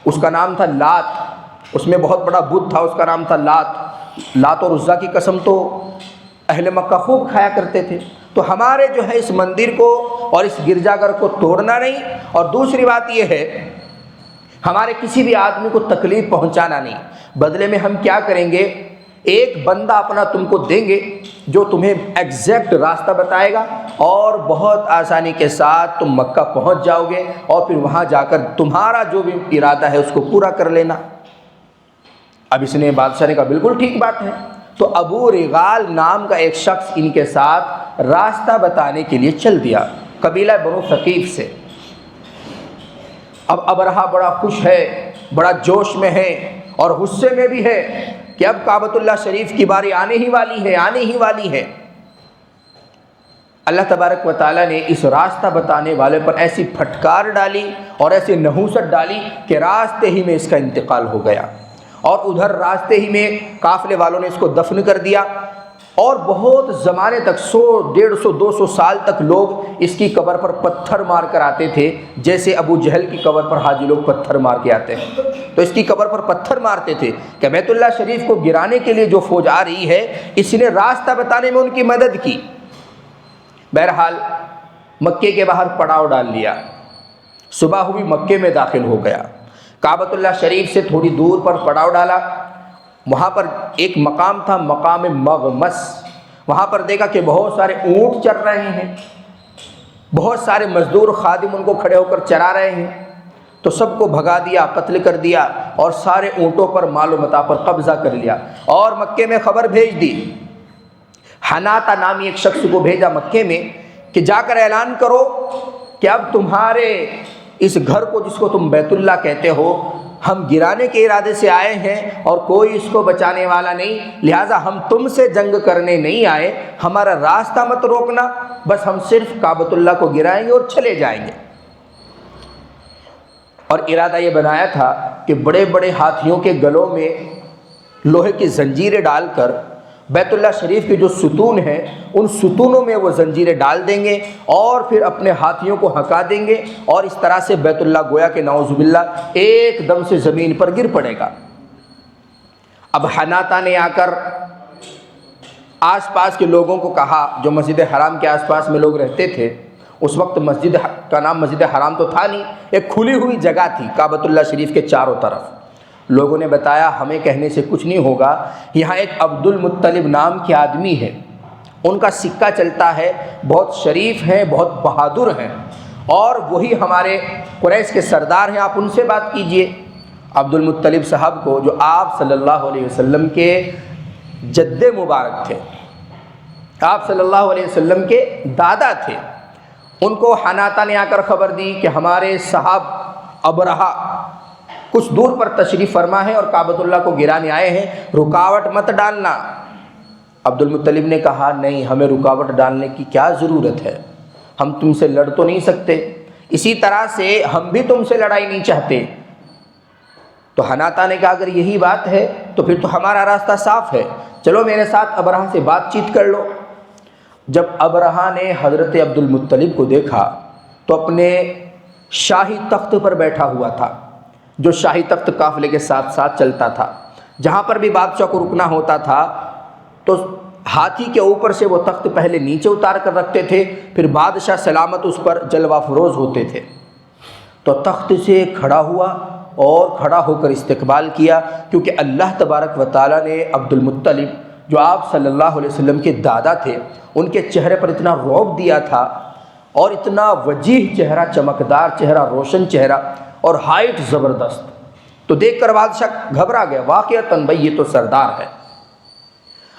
اس کا نام تھا لات، اس میں بہت بڑا بت تھا، اس کا نام تھا لات اور عزا کی قسم تو اہل مکہ خوب کھایا کرتے تھے۔ تو ہمارے جو ہے اس مندر کو اور اس گرجا گھر کو توڑنا نہیں، اور دوسری بات یہ ہے ہمارے کسی بھی آدمی کو تکلیف پہنچانا نہیں۔ بدلے میں ہم کیا کریں گے، ایک بندہ اپنا تم کو دیں گے جو تمہیں ایگزیکٹ راستہ بتائے گا، اور بہت آسانی کے ساتھ تم مکہ پہنچ جاؤ گے، اور پھر وہاں جا کر تمہارا جو بھی ارادہ ہے اس کو پورا کر لینا۔ اب اس نے بادشاہ نے کہا بالکل ٹھیک بات ہے۔ تو ابو رغال نام کا ایک شخص ان کے ساتھ راستہ بتانے کے لیے چل دیا، قبیلہ بنو ثقیف سے۔ اب ابرہہ بڑا خوش ہے، بڑا جوش میں ہے اور غصے میں بھی ہے کہ اب کعبۃ اللہ شریف کی باری آنے ہی والی ہے۔ اللہ تبارک و تعالیٰ نے اس راستہ بتانے والے پر ایسی پھٹکار ڈالی اور ایسی نحوست ڈالی کہ راستے ہی میں اس کا انتقال ہو گیا، اور ادھر راستے ہی میں قافلے والوں نے اس کو دفن کر دیا، اور بہت زمانے تک 100 150 200 سال تک لوگ اس کی قبر پر پتھر مار کر آتے تھے، جیسے ابو جہل کی قبر پر حاجی لوگ پتھر مار کے آتے ہیں، تو اس کی قبر پر پتھر مارتے تھے کہ بیت اللہ شریف کو گرانے کے لیے جو فوج آ رہی ہے اس نے راستہ بتانے میں ان کی مدد کی۔ بہرحال مکے کے باہر پڑاؤ ڈال لیا، صبح ہوئی مکے میں داخل ہو گیا، کعبۃ اللہ شریف سے تھوڑی دور پر پڑاؤ ڈالا۔ وہاں پر ایک مقام تھا، مقام مغمس۔ وہاں پر دیکھا کہ بہت سارے اونٹ چر رہے ہیں، بہت سارے مزدور خادم ان کو کھڑے ہو کر چرا رہے ہیں، تو سب کو بھگا دیا، قتل کر دیا اور سارے اونٹوں پر مال و متاع پر قبضہ کر لیا، اور مکے میں خبر بھیج دی۔ حناطہ نامی ایک شخص کو بھیجا مکے میں کہ جا کر اعلان کرو کہ اب تمہارے اس گھر کو جس کو تم بیت اللہ کہتے ہو ہم گرانے کے ارادے سے آئے ہیں اور کوئی اس کو بچانے والا نہیں، لہٰذا ہم تم سے جنگ کرنے نہیں آئے، ہمارا راستہ مت روکنا، بس ہم صرف کعبۃ اللہ کو گرائیں گے اور چلے جائیں گے۔ اور ارادہ یہ بنایا تھا کہ بڑے بڑے ہاتھیوں کے گلوں میں لوہے کی زنجیریں ڈال کر بیت اللہ شریف کے جو ستون ہیں ان ستونوں میں وہ زنجیریں ڈال دیں گے اور پھر اپنے ہاتھیوں کو ہکا دیں گے، اور اس طرح سے بیت اللہ گویا کہ نعوذ باللہ ایک دم سے زمین پر گر پڑے گا۔ اب حناطہ نے آ کر آس پاس کے لوگوں کو کہا، جو مسجد حرام کے آس پاس میں لوگ رہتے تھے، اس وقت مسجد کا نام مسجد حرام تو تھا نہیں، ایک کھلی ہوئی جگہ تھی کعبۃ اللہ شریف کے چاروں طرف۔ لوگوں نے بتایا ہمیں کہنے سے کچھ نہیں ہوگا، یہاں ایک عبد المطلب نام کے آدمی ہے، ان کا سکہ چلتا ہے، بہت شریف ہیں، بہت بہادر ہیں، اور وہی ہمارے قریش کے سردار ہیں، آپ ان سے بات کیجئے۔ عبد المطلب صاحب کو، جو آپ صلی اللہ علیہ وسلم کے جد مبارک تھے، آپ صلی اللہ علیہ وسلم کے دادا تھے، ان کو حناطہ نے آ کر خبر دی کہ ہمارے صاحب ابرہہ کچھ دور پر تشریف فرما ہے اور کعبۃ اللہ کو گرانے آئے ہیں، رکاوٹ مت ڈالنا۔ عبد المطلب نے کہا نہیں، ہمیں رکاوٹ ڈالنے کی کیا ضرورت ہے، ہم تم سے لڑ تو نہیں سکتے، اسی طرح سے ہم بھی تم سے لڑائی نہیں چاہتے۔ تو حناطہ نے کہا اگر یہی بات ہے تو پھر تو ہمارا راستہ صاف ہے، چلو میرے ساتھ ابرہہ سے بات چیت کر لو۔ جب ابرہہ نے حضرت عبد المطلب کو دیکھا تو اپنے شاہی تخت پر بیٹھا ہوا تھا، جو شاہی تخت قافلے کے ساتھ ساتھ چلتا تھا، جہاں پر بھی بادشاہ کو رکنا ہوتا تھا تو ہاتھی کے اوپر سے وہ تخت پہلے نیچے اتار کر رکھتے تھے، پھر بادشاہ سلامت اس پر جلوہ فروز ہوتے تھے۔ تو تخت سے کھڑا ہوا اور کھڑا ہو کر استقبال کیا، کیونکہ اللہ تبارک و تعالیٰ نے عبد المطلب جو آپ صلی اللہ علیہ وسلم کے دادا تھے، ان کے چہرے پر اتنا رعب دیا تھا، اور اتنا وجیح چہرہ، چمکدار چہرہ، روشن چہرہ، اور ہائٹ زبردست، تو دیکھ کر بادشاہ گھبرا گیا، واقعتاً بھائی یہ تو سردار ہے۔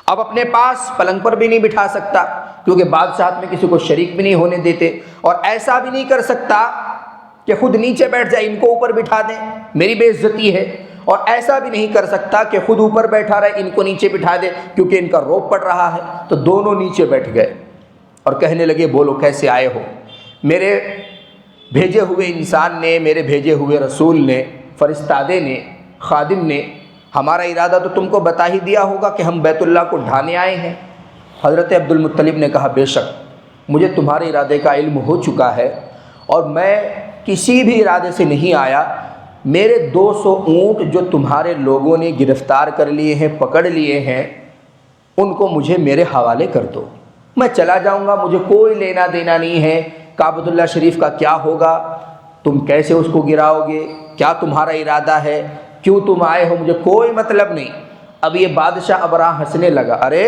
اب اپنے پاس پلنگ پر بھی نہیں بٹھا سکتا، کیونکہ بادشاہت میں کسی کو شریک بھی نہیں ہونے دیتے، اور ایسا بھی نہیں کر سکتا کہ خود نیچے بیٹھ جائے، ان کو اوپر بٹھا دیں، میری بے عزتی ہے، اور ایسا بھی نہیں کر سکتا کہ خود اوپر بیٹھا رہے، ان کو نیچے بٹھا دے، کیونکہ ان کا روب پڑ رہا ہے۔ تو دونوں نیچے بیٹھ گئے اور کہنے لگے بولو کیسے آئے ہو؟ میرے بھیجے ہوئے انسان نے، میرے بھیجے ہوئے رسول نے، فرستادے نے، خادم نے ہمارا ارادہ تو تم کو بتا ہی دیا ہوگا کہ ہم بیت اللہ کو ڈھانے آئے ہیں۔ حضرت عبد المطلب نے کہا بے شک مجھے تمہارے ارادے کا علم ہو چکا ہے، اور میں کسی بھی ارادے سے نہیں آیا، میرے 200 اونٹ جو تمہارے لوگوں نے گرفتار کر لیے ہیں، پکڑ لیے ہیں، ان کو مجھے میرے حوالے کر دو، میں چلا جاؤں گا، مجھے کوئی لینا دینا نہیں ہے۔ کعبۃ اللہ شریف کا کیا ہوگا، تم کیسے اس کو گراؤ گے، کیا تمہارا ارادہ ہے، کیوں تم آئے ہو، مجھے کوئی مطلب نہیں۔ اب یہ بادشاہ ابرہہ ہنسنے لگا، ارے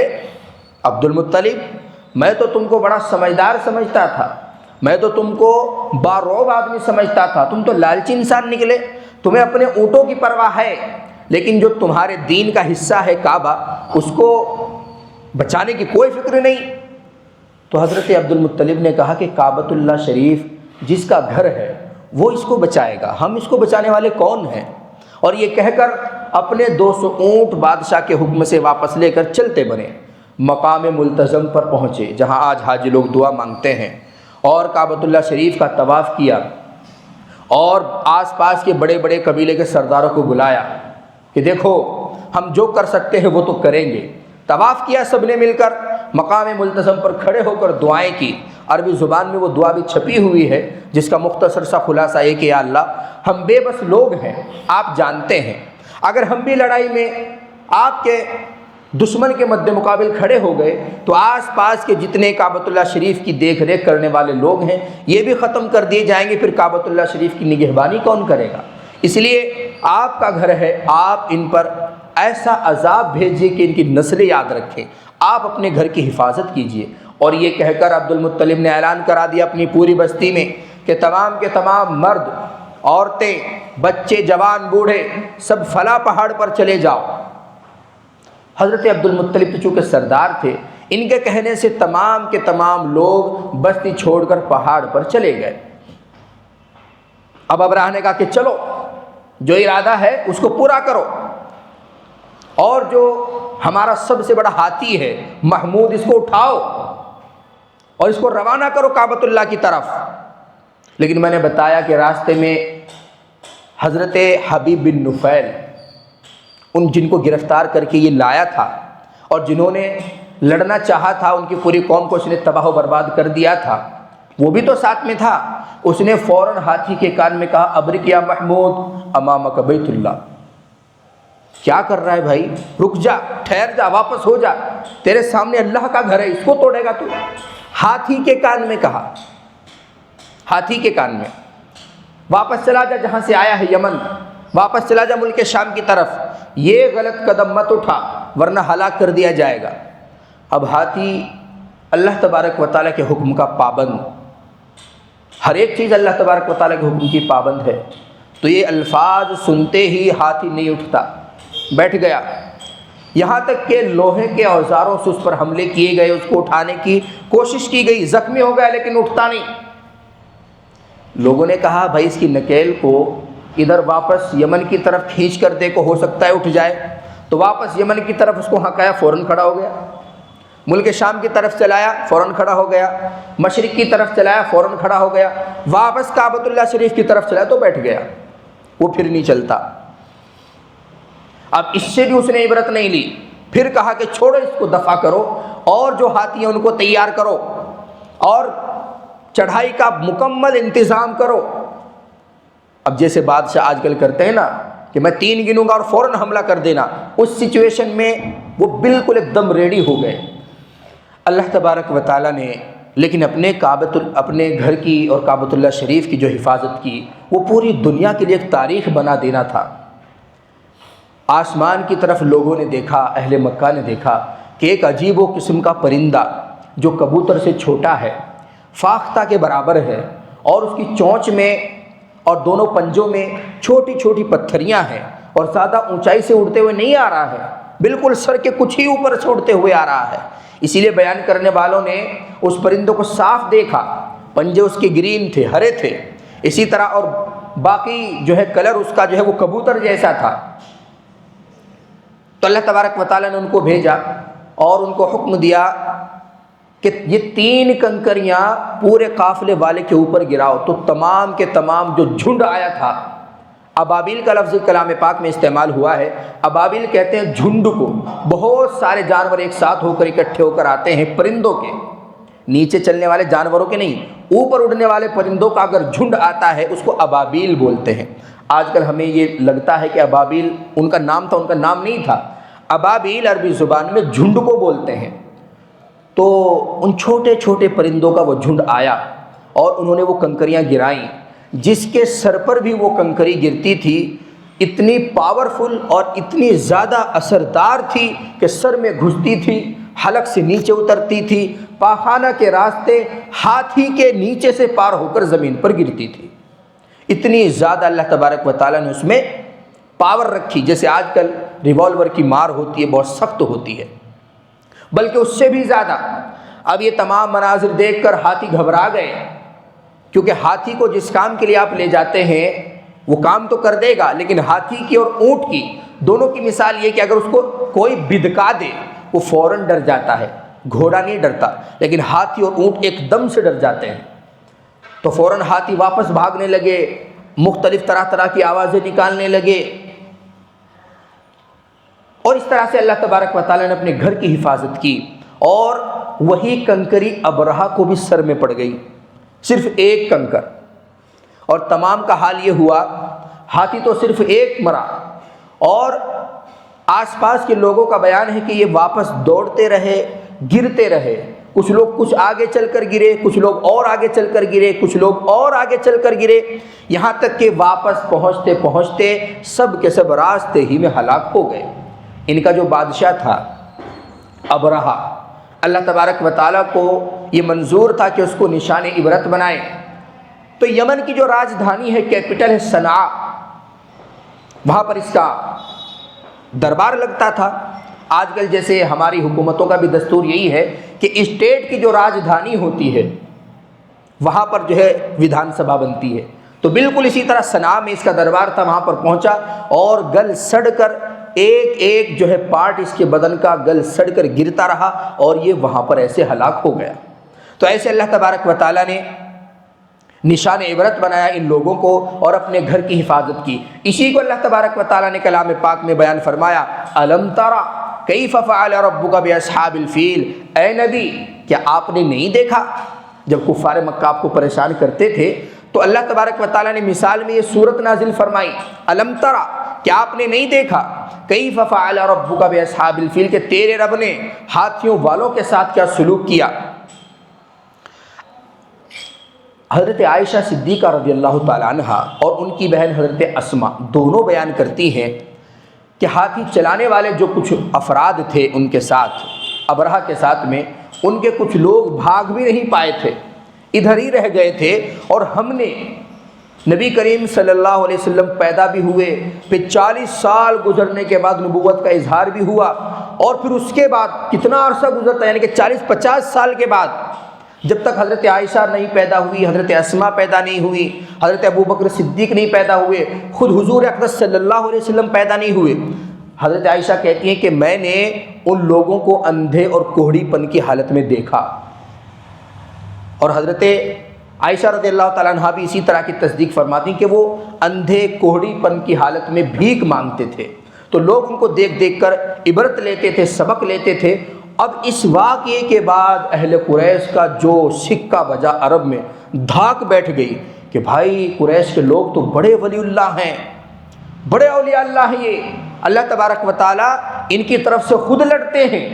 عبد المطلب میں تو تم کو بڑا سمجھدار سمجھتا تھا، میں تو تم کو باروب آدمی سمجھتا تھا، تم تو لالچی انسان نکلے، تمہیں اپنے اونٹوں کی پرواہ ہے، لیکن جو تمہارے دین کا حصہ ہے کعبہ، اس کو بچانے کی کوئی فکر نہیں۔ تو حضرت عبد المطلب نے کہا کہ کعبۃ اللہ شریف جس کا گھر ہے وہ اس کو بچائے گا، ہم اس کو بچانے والے کون ہیں؟ اور یہ کہہ کر اپنے 200 اونٹ بادشاہ کے حکم سے واپس لے کر چلتے بنے، مقام ملتزم پر پہنچے جہاں آج حاجی لوگ دعا مانگتے ہیں، اور کعبۃ اللہ شریف کا طواف کیا، اور آس پاس کے بڑے بڑے قبیلے کے سرداروں کو بلایا کہ دیکھو ہم جو کر سکتے ہیں وہ تو کریں گے۔ طواف کیا سب نے مل کر، مقام ملتزم پر کھڑے ہو کر دعائیں کی، عربی زبان میں وہ دعا بھی چھپی ہوئی ہے جس کا مختصر سا خلاصہ یہ کہ یا اللہ ہم بے بس لوگ ہیں، آپ جانتے ہیں، اگر ہم بھی لڑائی میں آپ کے دشمن کے مد مقابل کھڑے ہو گئے تو آس پاس کے جتنے کعبۃ اللہ شریف کی دیکھ ریکھ کرنے والے لوگ ہیں یہ بھی ختم کر دیے جائیں گے، پھر کعبۃ اللہ شریف کی نگہبانی کون کرے گا؟ اس لیے آپ کا گھر ہے، آپ ان پر ایسا عذاب بھیجیے کہ ان کی نسلیں یاد رکھیں، آپ اپنے گھر کی حفاظت کیجیے۔ اور یہ کہہ کر عبد المطلب نے اعلان کرا دیا اپنی پوری بستی میں کہ تمام کے تمام مرد، عورتیں، بچے، جوان، بوڑھے سب فلاں پہاڑ پر چلے جاؤ۔ حضرت عبد المطلب تو چونکہ سردار تھے، ان کے کہنے سے تمام کے تمام لوگ بستی چھوڑ کر پہاڑ پر چلے گئے۔ اب ابرہہ نے کہا کہ چلو، جو ارادہ ہے اس کو پورا کرو، اور جو ہمارا سب سے بڑا ہاتھی ہے محمود، اس کو اٹھاؤ اور اس کو روانہ کرو کعبۃ اللہ کی طرف۔ لیکن میں نے بتایا کہ راستے میں حضرت حبیب بن نفیل، ان جن کو گرفتار کر کے یہ لایا تھا اور جنہوں نے لڑنا چاہا تھا، ان کی پوری قوم کو اس نے تباہ و برباد کر دیا تھا، وہ بھی تو ساتھ میں تھا۔ اس نے فوراً ہاتھی کے کان میں کہا ابرک یا محمود امامک بیت اللہ۔ کیا کر رہا ہے بھائی؟ رک جا، ٹھہر جا، واپس ہو جا، تیرے سامنے اللہ کا گھر ہے، اس کو توڑے گا تو؟ ہاتھی کے کان میں کہا، ہاتھی کے کان میں، واپس چلا جا جہاں سے آیا ہے یمن، واپس چلا جا ملک شام کی طرف، یہ غلط قدم مت اٹھا ورنہ ہلاک کر دیا جائے گا۔ اب ہاتھی اللہ تبارک و تعالیٰ کے حکم کا پابند، ہر ایک چیز اللہ تبارک و تعالیٰ کے حکم کی پابند ہے، تو یہ الفاظ سنتے ہی ہاتھی نہیں اٹھتا، بیٹھ گیا۔ یہاں تک کہ لوہے کے اوزاروں سے اس پر حملے کیے گئے، اس کو اٹھانے کی کوشش کی گئی، زخمی ہو گیا لیکن اٹھتا نہیں۔ لوگوں نے کہا بھائی اس کی نکیل کو ادھر واپس یمن کی طرف کھینچ کر دیکھو، ہو سکتا ہے اٹھ جائے۔ تو واپس یمن کی طرف اس کو ہکایا، فوراً کھڑا ہو گیا۔ ملک شام کی طرف چلایا، فوراً کھڑا ہو گیا۔ مشرق کی طرف چلایا، فوراً کھڑا ہو گیا۔ واپس کعبۃ اللہ شریف کی طرف چلایا تو بیٹھ گیا، وہ پھر نہیں چلتا۔ اب اس سے بھی اس نے عبرت نہیں لی، پھر کہا کہ چھوڑو اس کو، دفع کرو، اور جو ہاتھی ہیں ان کو تیار کرو اور چڑھائی کا مکمل انتظام کرو۔ اب جیسے بادشاہ آج کل کرتے ہیں نا کہ میں 3 گنوں گا اور فوراً حملہ کر دینا، اس سچویشن میں وہ بالکل ایک دم ریڈی ہو گئے۔ اللہ تبارک و تعالیٰ نے لیکن اپنے گھر کی اور کعبۃ اللہ شریف کی جو حفاظت کی، وہ پوری دنیا کے لیے ایک تاریخ بنا دینا تھا۔ آسمان کی طرف لوگوں نے دیکھا، اہل مکہ نے دیکھا کہ ایک عجیب و قسم کا پرندہ جو کبوتر سے چھوٹا ہے، فاختہ کے برابر ہے، اور اس کی چونچ میں اور دونوں پنجوں میں چھوٹی چھوٹی پتھریاں ہیں، اور زیادہ اونچائی سے اڑتے ہوئے نہیں آ رہا ہے، بالکل سر کے کچھ ہی اوپر سے اڑتے ہوئے آ رہا ہے۔ اسی لیے بیان کرنے والوں نے اس پرندوں کو صاف دیکھا، پنجے اس کے گرین تھے، ہرے تھے، اسی طرح اور باقی جو ہے کلر اس کا جو ہے وہ کبوتر جیسا تھا۔ تو اللہ تبارک و تعالیٰ نے ان کو بھیجا اور ان کو حکم دیا کہ یہ 3 کنکریاں پورے قافلے والے کے اوپر گراؤ۔ تو تمام کے تمام جو جھنڈ آیا تھا، ابابیل کا لفظ کلام پاک میں استعمال ہوا ہے۔ ابابیل کہتے ہیں جھنڈ کو، بہت سارے جانور ایک ساتھ ہو کر اکٹھے ہو کر آتے ہیں، پرندوں کے، نیچے چلنے والے جانوروں کے نہیں، اوپر اڑنے والے پرندوں کا اگر جھنڈ آتا ہے اس کو ابابیل بولتے ہیں۔ آج کل ہمیں یہ لگتا ہے کہ ابابیل ان کا نام تھا، ان کا نام نہیں تھا۔ ابابیل عربی زبان میں جھنڈ کو بولتے ہیں۔ تو ان چھوٹے چھوٹے پرندوں کا وہ جھنڈ آیا اور انہوں نے وہ کنکریاں گرائیں، جس کے سر پر بھی وہ کنکری گرتی تھی اتنی پاورفل اور اتنی زیادہ اثردار تھی کہ سر میں گھستی تھی، حلق سے نیچے اترتی تھی، پاخانہ کے راستے ہاتھی کے نیچے سے پار ہو کر زمین پر گرتی تھی۔ اتنی زیادہ اللہ تبارک و تعالیٰ نے اس میں پاور رکھی، جیسے آج کل ریوالور کی مار ہوتی ہے، بہت سخت ہوتی ہے، بلکہ اس سے بھی زیادہ۔ اب یہ تمام مناظر دیکھ کر ہاتھی گھبرا گئے، کیونکہ ہاتھی کو جس کام کے لیے آپ لے جاتے ہیں وہ کام تو کر دے گا، لیکن ہاتھی کی اور اونٹ کی دونوں کی مثال یہ کہ اگر اس کو کوئی بدکا دے وہ فوراً ڈر جاتا ہے، گھوڑا نہیں ڈرتا، لیکن ہاتھی اور اونٹ ایک دم سے ڈر جاتے ہیں۔ تو فوراً ہاتھی واپس بھاگنے لگے، مختلف طرح کی آوازیں نکالنے لگے، اور اس طرح سے اللہ تبارک و تعالیٰ نے اپنے گھر کی حفاظت کی۔ اور وہی کنکری ابرہہ کو بھی سر میں پڑ گئی، صرف ایک کنکر، اور تمام کا حال یہ ہوا، ہاتھی تو صرف ایک مرا، اور آس پاس کے لوگوں کا بیان ہے کہ یہ واپس دوڑتے رہے، گرتے رہے، کچھ لوگ کچھ آگے چل کر گرے، کچھ لوگ اور آگے چل کر گرے، کچھ لوگ اور آگے چل کر گرے، یہاں تک کہ واپس پہنچتے پہنچتے سب کے سب راستے ہی میں ہلاک ہو گئے۔ ان کا جو بادشاہ تھا ابرہہ، اللہ تبارک و تعالیٰ کو یہ منظور تھا کہ اس کو نشان عبرت بنائے۔ تو یمن کی جو راجدھانی ہے، کیپٹل ہے صنعاء، وہاں پر اس کا دربار لگتا تھا۔ آج کل جیسے ہماری حکومتوں کا بھی دستور یہی ہے کہ اسٹیٹ کی جو راجدھانی ہوتی ہے وہاں پر جو ہے ودھان سبھا بنتی ہے، تو بالکل اسی طرح صنعاء میں اس کا دربار تھا۔ وہاں پر پہنچا اور گل سڑ کر ایک ایک جو ہے پارٹ اس کے بدن کا گل سڑ کر گرتا رہا اور یہ وہاں پر ایسے ہلاک ہو گیا۔ تو ایسے اللہ تبارک و تعالیٰ نے نشان عبرت بنایا ان لوگوں کو اور اپنے گھر کی حفاظت کی۔ اسی کو اللہ تبارک و تعالیٰ نے کلام پاک میں بیان فرمایا، الم تری کیف فعل ربک باصحاب الفیل، اے نبی کیا آپ نے نہیں دیکھا؟ جب کفار مکہ آپ کو پریشان کرتے تھے تو اللہ تبارک و تعالیٰ نے مثال میں یہ صورت نازل فرمائی، الم تری کیا آپ نے نہیں دیکھا، کیف فعل ربک باصحاب الفیل کہ تیرے رب نے ہاتھیوں والوں کے ساتھ کیا سلوک کیا۔ حضرت عائشہ صدیقہ رضی اللہ تعالیٰ عنہ اور ان کی بہن حضرت اسماء دونوں بیان کرتی ہیں کہ ہاتھی چلانے والے جو کچھ افراد تھے ان کے ساتھ، ابرہہ کے ساتھ میں، ان کے کچھ لوگ بھاگ بھی نہیں پائے تھے، ادھر ہی رہ گئے تھے۔ اور ہم نے نبی کریم صلی اللہ علیہ وسلم پیدا بھی ہوئے، پھر 40 سال گزرنے کے بعد نبوت کا اظہار بھی ہوا، اور پھر اس کے بعد کتنا عرصہ گزرتا ہے، یعنی کہ 40-50 سال کے بعد، جب تک حضرت عائشہ نہیں پیدا ہوئی، حضرت اسماء پیدا نہیں ہوئی، حضرت ابوبکر صدیق نہیں پیدا ہوئے، خود حضور اقدس صلی اللہ علیہ وسلم پیدا نہیں ہوئے۔ حضرت عائشہ کہتی ہیں کہ میں نے ان لوگوں کو اندھے اور کوہڑی پن کی حالت میں دیکھا، اور حضرت عائشہ رضی اللہ تعالیٰ عنہ بھی اسی طرح کی تصدیق فرماتی کہ وہ اندھے کوہڑی پن کی حالت میں بھیک مانگتے تھے، تو لوگ ان کو دیکھ دیکھ کر عبرت لیتے تھے، سبق لیتے تھے۔ اب اس واقعے کے بعد اہل قریش کا جو سکہ بجا عرب میں، دھاک بیٹھ گئی کہ بھائی قریش کے لوگ تو بڑے ولی اللہ ہیں، بڑے اولیاء اللہ ہیں، یہ اللہ تبارک و تعالیٰ ان کی طرف سے خود لڑتے ہیں،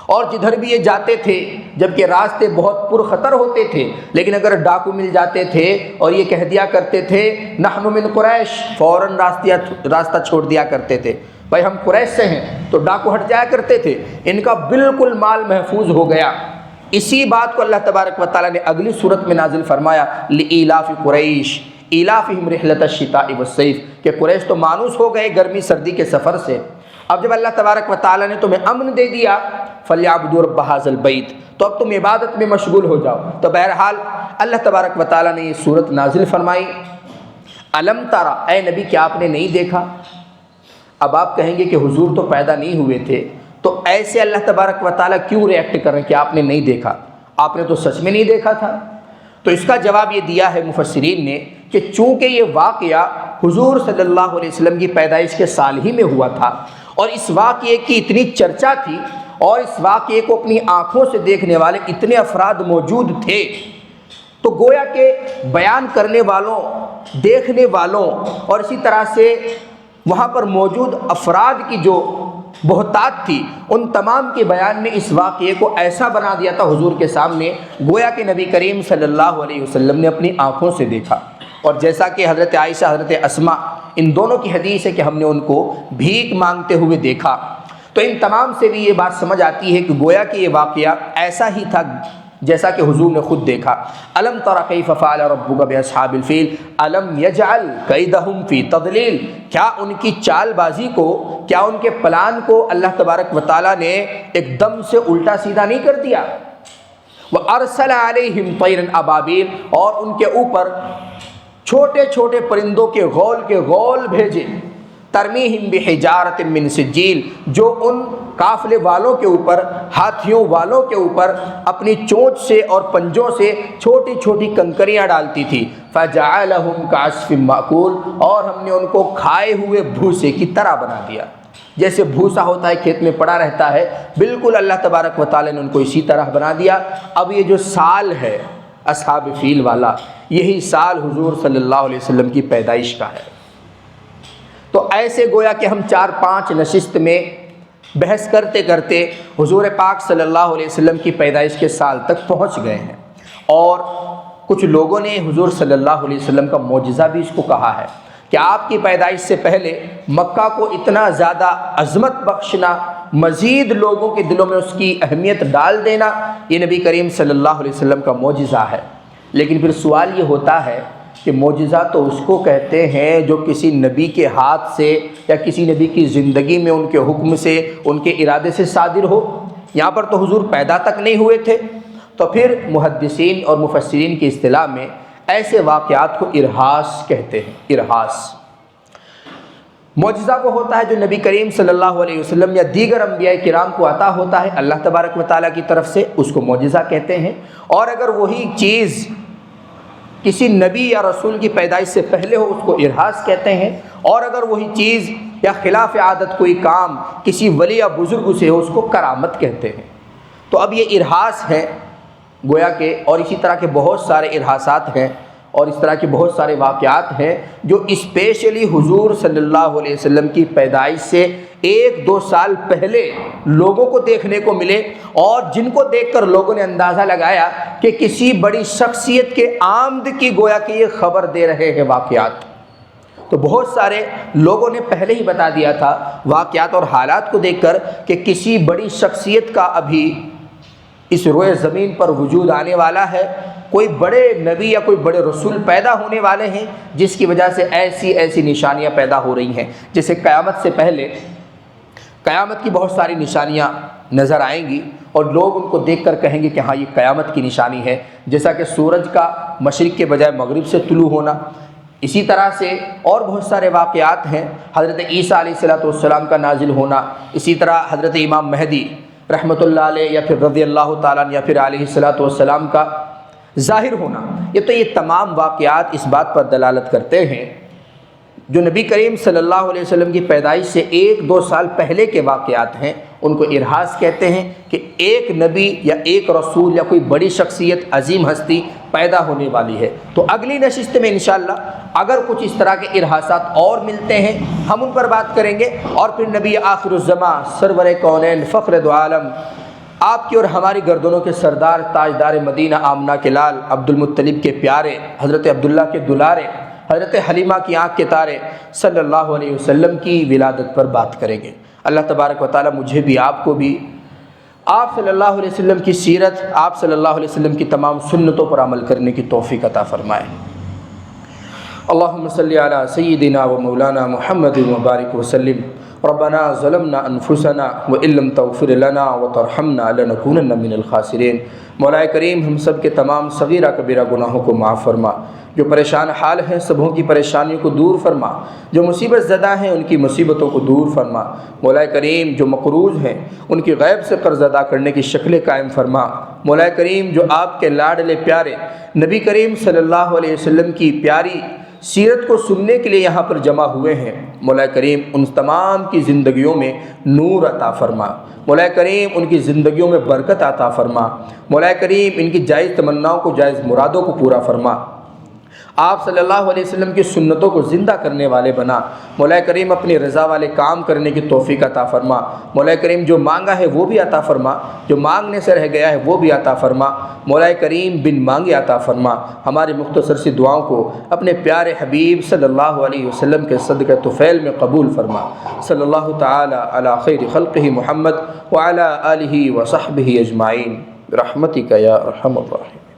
اور جدھر بھی یہ جاتے تھے جبکہ راستے بہت پرخطر ہوتے تھے، لیکن اگر ڈاکو مل جاتے تھے اور یہ کہہ دیا کرتے تھے نحن من قریش، فوراً راستہ چھوڑ دیا کرتے تھے، بھائی ہم قریش سے ہیں، تو ڈاکو ہٹ جایا کرتے تھے، ان کا بالکل مال محفوظ ہو گیا۔ اسی بات کو اللہ تبارک و تعالیٰ نے اگلی صورت میں نازل فرمایا، لإیلاف قریش ایلافہم رحلۃ الشتاء والصیف، کہ قریش تو مانوس ہو گئے گرمی سردی کے سفر سے۔ اب جب اللہ تبارک و تعالیٰ نے تمہیں امن دے دیا، فلیعبدوا رب ھذا البیت، تو اب تم عبادت میں مشغول ہو جاؤ۔ تو بہرحال اللہ تبارک و تعالیٰ نے یہ صورت نازل فرمائی، الم تری، اے نبی کیا آپ نے نہیں دیکھا؟ اب آپ کہیں گے کہ حضور تو پیدا نہیں ہوئے تھے، تو ایسے اللہ تبارک و تعالیٰ کیوں ریئیکٹ کر رہے ہیں کہ آپ نے نہیں دیکھا؟ آپ نے تو سچ میں نہیں دیکھا تھا۔ تو اس کا جواب یہ دیا ہے مفسرین نے کہ چونکہ یہ واقعہ حضور صلی اللہ علیہ وسلم کی پیدائش کے سال ہی میں ہوا تھا، اور اس واقعے کی اتنی چرچا تھی، اور اس واقعے کو اپنی آنکھوں سے دیکھنے والے اتنے افراد موجود تھے، تو گویا کہ بیان کرنے والوں، دیکھنے والوں، اور اسی طرح سے وہاں پر موجود افراد کی جو بہتات تھی، ان تمام کے بیان نے اس واقعے کو ایسا بنا دیا تھا حضور کے سامنے، گویا کہ نبی کریم صلی اللہ علیہ وسلم نے اپنی آنکھوں سے دیکھا۔ اور جیسا کہ حضرت عائشہ، حضرت اسماء، ان دونوں کی حدیث ہے کہ ہم نے ان کو بھیک مانگتے ہوئے دیکھا، تو ان تمام سے بھی یہ بات سمجھ آتی ہے کہ گویا کہ یہ واقعہ ایسا ہی تھا جیسا کہ حضور نے خود دیکھا۔ الم تری کیف فعل ربک باصحاب الفیل الم یجعل کیدہم فی تضلیل، کیا ان کی چال بازی کو، کیا ان کے پلان کو اللہ تبارک و تعالیٰ نے ایک دم سے الٹا سیدھا نہیں کر دیا؟ وارسل علیہم طیرا ابابیل، اور ان کے اوپر چھوٹے چھوٹے پرندوں کے غول بھیجے، ترمیہم بحجارۃ من سجیل، جو ان قافلے والوں کے اوپر، ہاتھیوں والوں کے اوپر اپنی چونچ سے اور پنجوں سے چھوٹی چھوٹی کنکریاں ڈالتی تھی، فجعلہم کعصف مأکول، اور ہم نے ان کو کھائے ہوئے بھوسے کی طرح بنا دیا۔ جیسے بھوسا ہوتا ہے کھیت میں پڑا رہتا ہے، بالکل اللہ تبارک و تعالیٰ نے ان کو اسی طرح بنا دیا۔ اب یہ جو سال ہے اصحاب فیل والا، یہی سال حضور صلی اللہ علیہ وسلم کی پیدائش کا ہے۔ تو ایسے گویا کہ ہم 4-5 نشست میں بحث کرتے کرتے حضور پاک صلی اللہ علیہ وسلم کی پیدائش کے سال تک پہنچ گئے ہیں، اور کچھ لوگوں نے حضور صلی اللہ علیہ وسلم کا معجزہ بھی اس کو کہا ہے کہ آپ کی پیدائش سے پہلے مکہ کو اتنا زیادہ عظمت بخشنا، مزید لوگوں کے دلوں میں اس کی اہمیت ڈال دینا، یہ نبی کریم صلی اللہ علیہ وسلم کا معجزہ ہے۔ لیکن پھر سوال یہ ہوتا ہے کہ معجزہ تو اس کو کہتے ہیں جو کسی نبی کے ہاتھ سے یا کسی نبی کی زندگی میں ان کے حکم سے، ان کے ارادے سے صادر ہو۔ یہاں پر تو حضور پیدا تک نہیں ہوئے تھے، تو پھر محدثین اور مفسرین کی اصطلاح میں ایسے واقعات کو ارہاس کہتے ہیں۔ ارہاس معجزہ کو ہوتا ہے جو نبی کریم صلی اللہ علیہ وسلم یا دیگر انبیاء کرام کو عطا ہوتا ہے اللہ تبارک و تعالیٰ کی طرف سے، اس کو معجزہ کہتے ہیں۔ اور اگر وہی چیز کسی نبی یا رسول کی پیدائش سے پہلے ہو اس کو ارہاس کہتے ہیں، اور اگر وہی چیز یا خلاف عادت کوئی کام کسی ولی یا بزرگ سے ہو اس کو کرامت کہتے ہیں۔ تو اب یہ ارہاس ہے گویا کہ، اور اسی طرح کے بہت سارے ارہاسات ہیں اور اس طرح کے بہت سارے واقعات ہیں جو اسپیشلی حضور صلی اللہ علیہ وسلم کی پیدائش سے 1-2 سال پہلے لوگوں کو دیکھنے کو ملے، اور جن کو دیکھ کر لوگوں نے اندازہ لگایا کہ کسی بڑی شخصیت کے آمد کی گویا کہ یہ خبر دے رہے ہیں واقعات۔ تو بہت سارے لوگوں نے پہلے ہی بتا دیا تھا واقعات اور حالات کو دیکھ کر کہ کسی بڑی شخصیت کا ابھی اس روئے زمین پر وجود آنے والا ہے، کوئی بڑے نبی یا کوئی بڑے رسول پیدا ہونے والے ہیں، جس کی وجہ سے ایسی ایسی نشانیاں پیدا ہو رہی ہیں، جیسے قیامت سے پہلے قیامت کی بہت ساری نشانیاں نظر آئیں گی اور لوگ ان کو دیکھ کر کہیں گے کہ ہاں یہ قیامت کی نشانی ہے، جیسا کہ سورج کا مشرق کے بجائے مغرب سے طلوع ہونا۔ اسی طرح سے اور بہت سارے واقعات ہیں، حضرت عیسیٰ علیہ السلام کا نازل ہونا، اسی طرح حضرت امام مہدی رحمۃ اللہ علیہ یا پھر رضی اللہ تعالیٰ عنہ یا پھر علیہ السلام کا ظاہر ہونا۔ یہ تمام واقعات اس بات پر دلالت کرتے ہیں، جو نبی کریم صلی اللہ علیہ وسلم کی پیدائش سے 1-2 سال پہلے کے واقعات ہیں، ان کو ارہاس کہتے ہیں کہ ایک نبی یا ایک رسول یا کوئی بڑی شخصیت، عظیم ہستی پیدا ہونے والی ہے۔ تو اگلی نشست میں انشاءاللہ اگر کچھ اس طرح کے ارہاسات اور ملتے ہیں ہم ان پر بات کریں گے، اور پھر نبی آخر الزماں سرور کونین فخر دو عالم، آپ کی اور ہماری گردنوں کے سردار تاجدار مدینہ آمنہ کے لال، عبد المطلب کے پیارے، حضرت عبداللہ کے دلارے، حضرت حلیمہ کی آنکھ کے تارے صلی اللہ علیہ وسلم کی ولادت پر بات کریں گے۔ اللہ تبارک و تعالیٰ مجھے بھی آپ کو بھی آپ صلی اللہ علیہ وسلم کی سیرت، آپ صلی اللہ علیہ وسلم کی تمام سنتوں پر عمل کرنے کی توفیق عطا فرمائے۔ اللہم صلی علی سیدنا و مولانا محمد وبارک وسلم۔ ربنا ظلمنا انفسنا وان لم تغفر لنا وترحمنا لنکونن من الخاسرین۔ مولا کریم ہم سب کے تمام صغیرہ کبیرہ گناہوں کو معاف فرما، جو پریشان حال ہیں سبوں کی پریشانیوں کو دور فرما، جو مصیبت زدہ ہیں ان کی مصیبتوں کو دور فرما۔ مولا کریم جو مقروض ہیں ان کی غیب سے قرض ادا کرنے کی شکلیں قائم فرما۔ مولا کریم جو آپ کے لاڈلے پیارے نبی کریم صلی اللہ علیہ وسلم کی پیاری سیرت کو سننے کے لیے یہاں پر جمع ہوئے ہیں، مولا کریم ان تمام کی زندگیوں میں نور عطا فرما۔ مولا کریم ان کی زندگیوں میں برکت عطا فرما۔ مولا کریم ان کی جائز تمناؤں کو، جائز مرادوں کو پورا فرما۔ آپ صلی اللہ علیہ وسلم کی سنتوں کو زندہ کرنے والے بنا۔ مولا کریم اپنی رضا والے کام کرنے کی توفیق عطا فرما۔ مولا کریم جو مانگا ہے وہ بھی عطا فرما، جو مانگنے سے رہ گیا ہے وہ بھی عطا فرما۔ مولا کریم بن مانگے عطا فرما۔ ہماری مختصر سی دعاؤں کو اپنے پیارے حبیب صلی اللہ علیہ وسلم کے صدقہ طفیل میں قبول فرما۔ صلی اللہ تعالی علی خیر خلقہ محمد وعلی آلہ وصحبہ اجمعین برحمتک یا ارحم الراحمین۔